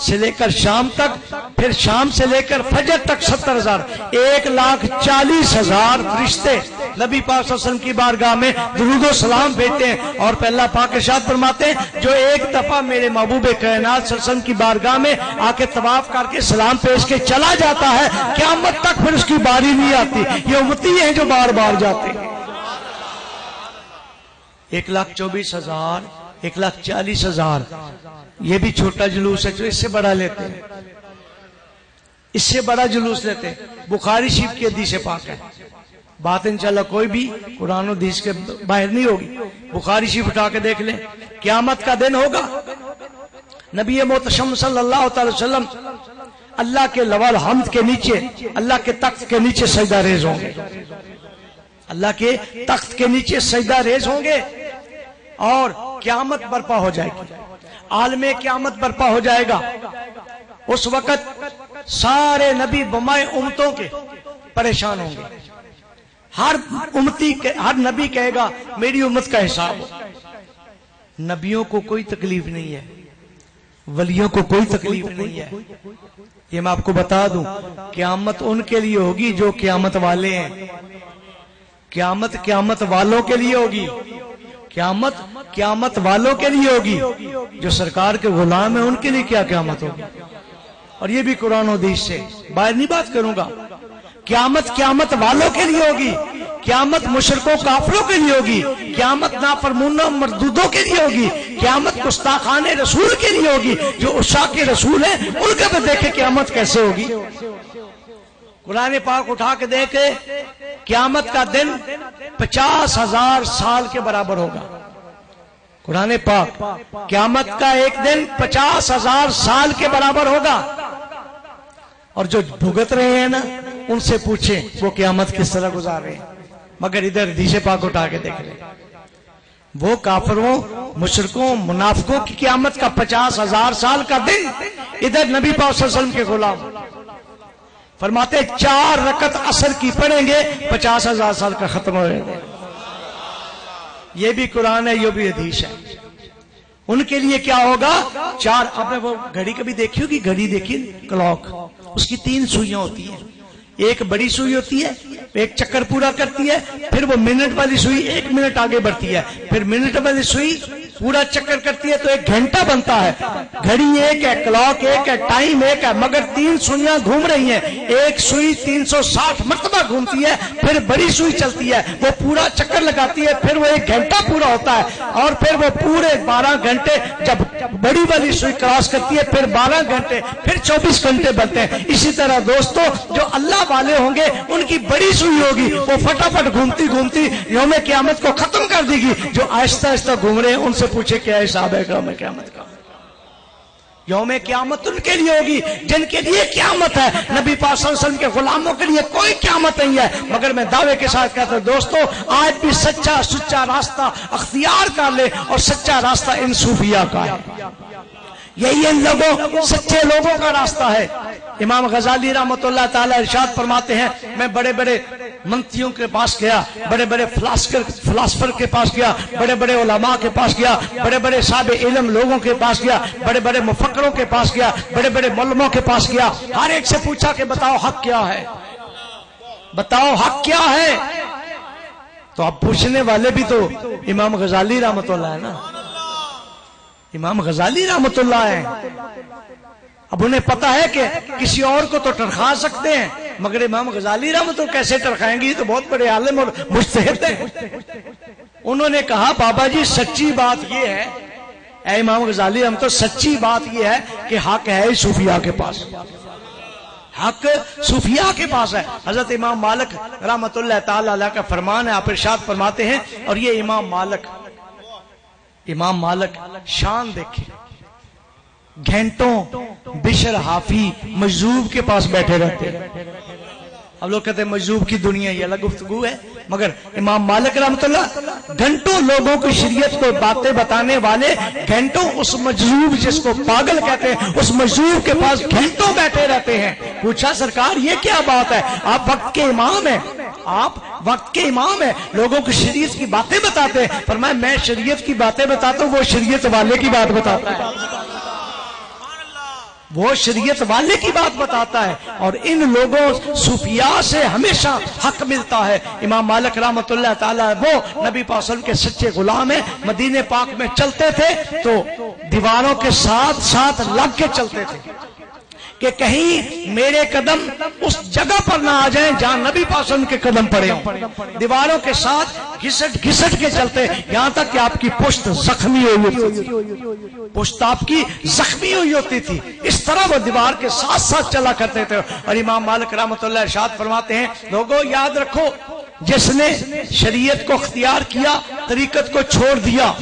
سے لے کر شام تک، پھر شام سے لے کر فجر تک 70,000، 1,40,000 فرشتے نبی پاک صلی اللہ علیہ وسلم کی بارگاہ میں درود و سلام بھیجتے ہیں. اور پھر اللہ پاک ارشاد فرماتے ہیں جو ایک دفعہ میرے محبوب کائنات صلی اللہ علیہ وسلم کی بارگاہ میں آ کے طواف کر کے سلام پیش کے چلا جاتا ہے قیامت تک پھر اس کی باری نہیں آتی. یہ امتی ہیں جو بار بار جاتے ہیں. 1,24,000، 1,40,000، یہ بھی چھوٹا جلوس ہے جو اس سے بڑا لیتے ہیں، اس سے بڑا جلوس لیتے ہیں. بخاری شریف کی حدیث پاک ہے، بات انشاءاللہ کوئی بھی قرآن و حدیث کے باہر نہیں ہوگی. بخاری شریف اٹھا کے دیکھ لیں. قیامت کا دن ہوگا، نبی محتشم صلی اللہ تعالی وسلم اللہ کے لوال حمد کے نیچے، اللہ کے تخت کے نیچے سجدہ ریز ہوں گے، اللہ کے تخت کے نیچے سجدہ ریز ہوں گے اور قیامت برپا ہو جائے گی، عالم قیامت برپا ہو جائے گا. اس وقت سارے نبی بمائے امتوں کے پریشان ہوں گے. ہر نبی کہے گا میری امت کا حساب ہو. نبیوں کو کوئی تکلیف نہیں ہے، ولیوں کو کوئی تکلیف نہیں ہے. یہ میں آپ کو بتا دوں قیامت ان کے لیے ہوگی جو قیامت والے ہیں. قیامت والوں کے لیے ہوگی، قیامت والوں کے لیے ہوگی. جو سرکار کے غلام ہیں ان کے لیے کیا قیامت ہوگی. اور یہ بھی قرآن و حدیث سے باہر نہیں بات کروں گا. قیامت والوں کے لیے ہوگی، قیامت مشرکوں کافروں کے لیے ہوگی، قیامت نافرمانوں مردودوں کے لیے ہوگی، قیامت گستاخان رسول کے لیے ہوگی. جو عشاق کے رسول ہیں ان کے بھی دیکھیں قیامت کیسے ہوگی. قرآن پاک اٹھا کے دیکھے قیامت کا دن 50,000 سال کے برابر ہوگا. قرآن پاک قیامت کا ایک دن 50,000 سال کے برابر ہوگا. اور جو بھگت رہے ہیں نا ان سے پوچھیں وہ قیامت کس طرح گزار رہے ہیں. مگر ادھر حدیث پاک اٹھا کے دیکھ لیں وہ کافروں مشرکوں منافقوں کی قیامت کا 50,000 سال کا دن. ادھر نبی پاک صلی اللہ علیہ وسلم کے غلام فرماتے 4 رکعت عصر کی پڑھیں گے 50,000 سال کا ختم ہو جائے گا. یہ بھی قرآن ہے، یہ بھی حدیث ہے. ان کے لیے کیا ہوگا؟ 4. آپ نے وہ گھڑی کبھی دیکھی ہوگی؟ گھڑی دیکھی کلاک، اس کی 3 سوئیاں ہوتی ہیں. ایک بڑی سوئی ہوتی ہے، ایک چکر پورا کرتی ہے، پھر وہ منٹ والی سوئی 1 منٹ آگے بڑھتی ہے، پھر منٹ والی سوئی پورا چکر کرتی ہے تو 1 گھنٹہ بنتا ہے. گھڑی ایک ہے، کلاک ایک ہے، ٹائم ایک ہے، مگر 3 سوئیاں گھوم رہی ہیں. ایک سوئی 360 مرتبہ گھومتی ہے، پھر بڑی سوئی چلتی ہے، وہ پورا چکر لگاتی ہے، پھر وہ 1 گھنٹہ پورا ہوتا ہے، اور پھر وہ پورے 12 گھنٹے جب بڑی والی سوئی کراس کرتی ہے، پھر 12 گھنٹے، پھر 24 گھنٹے بنتے ہیں. اسی طرح دوستو جو اللہ والے ہوں گے ان کی بڑی سوئی ہوگی، وہ فٹافٹ گھومتی گھومتی یوم قیامت کو ختم کر دے گی. جو آہستہ آہستہ گھوم رہے ہیں ان سے پوچھے کیا حساب ہے یوم قیامت کا. یوم قیامت ان کے لیے ہوگی جن کے لیے قیامت ہے. نبی پاک صلی اللہ علیہ وسلم کے غلاموں کے لیے کوئی قیامت نہیں ہے. مگر میں دعوے کے ساتھ کہتا ہوں دوستو، آج بھی سچا راستہ اختیار کر لے، اور سچا راستہ ان صوفیاء کا ہے. یہی ان لوگوں سچے لوگوں کا راستہ ہے. امام غزالی رحمۃ اللہ تعالی ارشاد فرماتے ہیں، میں بڑے بڑے منتریوں کے پاس گیا، بڑے بڑے فلاسفر کے پاس گیا، بڑے بڑے علماء کے پاس گیا، بڑے بڑے صاحب علم لوگوں کے پاس گیا، بڑے بڑے مفکروں کے پاس گیا، بڑے بڑے مولموں کے پاس گیا. ہر ایک سے پوچھا کہ بتاؤ حق کیا ہے، بتاؤ حق کیا ہے. تو اب پوچھنے والے بھی تو امام غزالی رحمۃ اللہ ہے نا، امام غزالی رحمۃ اللہ ہے. اب انہیں پتا ہے کہ کسی اور کو تو ٹرخا سکتے ہیں، مگر امام غزالی رحمۃ اللہ کیسے ٹرخائیں گے؟ یہ تو بہت بڑے عالم اور مجتہد ہیں. انہوں نے کہا بابا جی سچی بات یہ ہے، اے امام غزالی رحمۃ اللہ، سچی بات یہ ہے کہ حق ہے صوفیاء کے پاس، حق صوفیاء کے پاس ہے. حضرت امام مالک رحمۃ اللہ تعالی علیہ کا فرمان ہے، آپ ارشاد فرماتے ہیں، اور یہ امام مالک شان دیکھے، گھنٹوں بشر حافی مجذوب کے پاس بیٹھے رہتے ہیں. اب لوگ کہتے ہیں مجذوب کی دنیا یہ الگ گفتگو ہے، مگر امام مالک رحمۃ اللہ گھنٹوں لوگوں کی شریعت کو باتیں بتانے والے، گھنٹوں اس مجذوب جس کو پاگل کہتے ہیں اس مجذوب کے پاس گھنٹوں بیٹھے رہتے ہیں. پوچھا سرکار یہ کیا بات ہے؟ آپ وقت کے امام ہیں، آپ وقت کے امام ہیں، لوگوں کی شریعت کی باتیں بتاتے ہیں. فرمایا میں شریعت کی باتیں بتاتا ہوں، وہ شریعت والے کی بات بتاتا ہے، وہ شریعت والے کی بات بتاتا ہے. اور ان لوگوں صوفیاء سے ہمیشہ حق ملتا ہے. امام مالک رحمۃ اللہ تعالی وہ نبی پاک صلی اللہ علیہ وسلم کے سچے غلام ہیں. مدینے پاک میں چلتے تھے تو دیواروں کے ساتھ ساتھ لگ کے چلتے تھے کہ کہیں میرے قدم اس جگہ پر نہ آ جائیں جہاں نبی پاک صلی اللہ علیہ وسلم کے قدم پڑے ہوں. دیواروں کے ساتھ گھسٹ کے چلتے، یہاں تک کہ آپ کی پشت زخمی ہوئی ہوتی تھی، پشت آپ کی زخمی ہوئی ہوتی تھی. اس طرح وہ دیوار کے ساتھ ساتھ چلا کرتے تھے. اور امام مالک رحمۃ اللہ ارشاد فرماتے ہیں، لوگوں یاد رکھو، جس نے شریعت کو اختیار کیا طریقت کو چھوڑ دیا،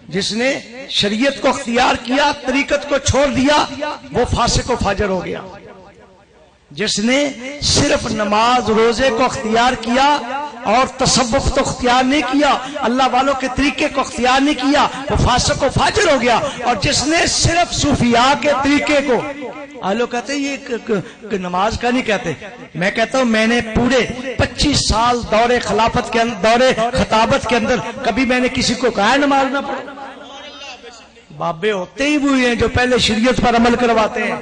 جس نے شریعت کو اختیار کیا طریقت کو چھوڑ دیا وہ فاسق و فاجر ہو گیا. جس نے صرف نماز روزے کو اختیار کیا اور تصوف تو اختیار نہیں کیا، اللہ والوں کے طریقے کو اختیار نہیں کیا، وہ فاسق و فاجر ہو گیا. اور جس نے صرف صوفیاء کے طریقے کو، لوگ کہتے ہیں یہ نماز کا نہیں کہتے، میں کہتا ہوں میں نے پورے 25 سال دور خلافت کے اندر، دور خطابت کے اندر کبھی میں نے کسی کو کہا نماز نہ پڑھو. بابے ہوتے ہی ہوئے ہیں جو پہلے شریعت پر عمل کرواتے ہیں.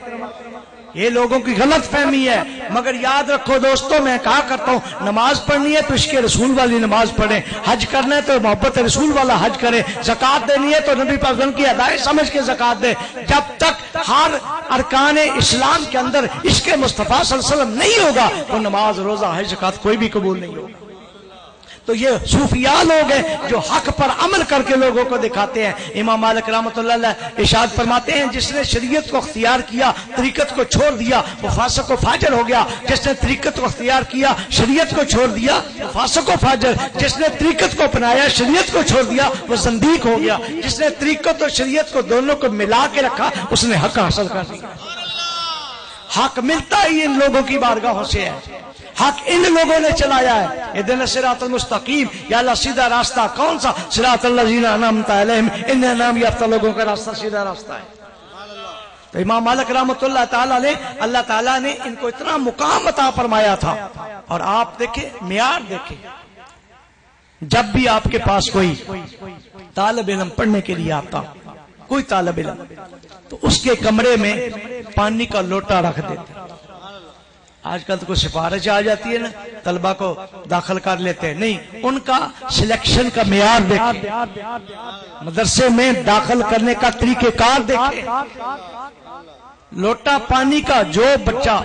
یہ لوگوں کی غلط فہمی ہے. مگر یاد رکھو دوستو، میں کہا کرتا ہوں نماز پڑھنی ہے تو عشق رسول والی نماز پڑھیں، حج کرنا ہے تو محبت رسول والا حج کریں، زکوٰۃ دینی ہے تو نبی پاک صلی اللہ علیہ وسلم کی ادائیں سمجھ کے زکوٰۃ دیں. جب تک ہر ارکان اسلام کے اندر عشق مصطفیٰ صلی اللہ علیہ وسلم نہیں ہوگا تو نماز روزہ حج زکوٰۃ کوئی بھی قبول نہیں ہوگا. تو یہ صوفیاء لوگ ہیں جو حق پر عمل کر کے لوگوں کو دکھاتے ہیں. امام مالک رحمۃ اللہ علیہ ارشاد فرماتے ہیں، جس نے شریعت کو اختیار کیا طریقت کو چھوڑ دیا وہ فاسق و فاجر ہو گیا. جس نے طریقت کو اختیار کیا شریعت کو چھوڑ دیا وہ فاسق و فاجر. جس نے طریقت کو اپنایا شریعت کو چھوڑ دیا وہ زندیق ہو گیا. جس نے طریقت اور شریعت کو دونوں کو ملا کے رکھا اس نے حق حاصل کر دیا. حق ملتا ہی ان لوگوں کی بارگاہوں سے ہے، حق ان لوگوں نے چلایا ہے. اہدنا الصراط المستقیم، یا اللہ سیدھا راستہ کون سا؟ صراط الذین انعمت علیہم، ان انعام یافتہ لوگوں کا راستہ سیدھا راستہ ہے. تو امام مالک رحمۃ اللہ تعالیٰ نے، اللہ تعالیٰ نے ان کو اتنا مقام عطا فرمایا تھا. اور آپ دیکھیں معیار دیکھیں، جب بھی آپ کے پاس کوئی طالب علم پڑھنے کے لیے آتا، کوئی طالب علم، تو اس کے کمرے میں پانی کا لوٹا رکھ دیتے۔ آج کل تو کوئی سفارش آ جاتی ہے نا، طلبہ کو داخل کر لیتے ہیں، نہیں، ان کا سلیکشن کا معیار دیکھیں، مدرسے میں داخل کرنے کا طریقہ کار دیکھیں۔ لوٹا پانی کا جو بچہ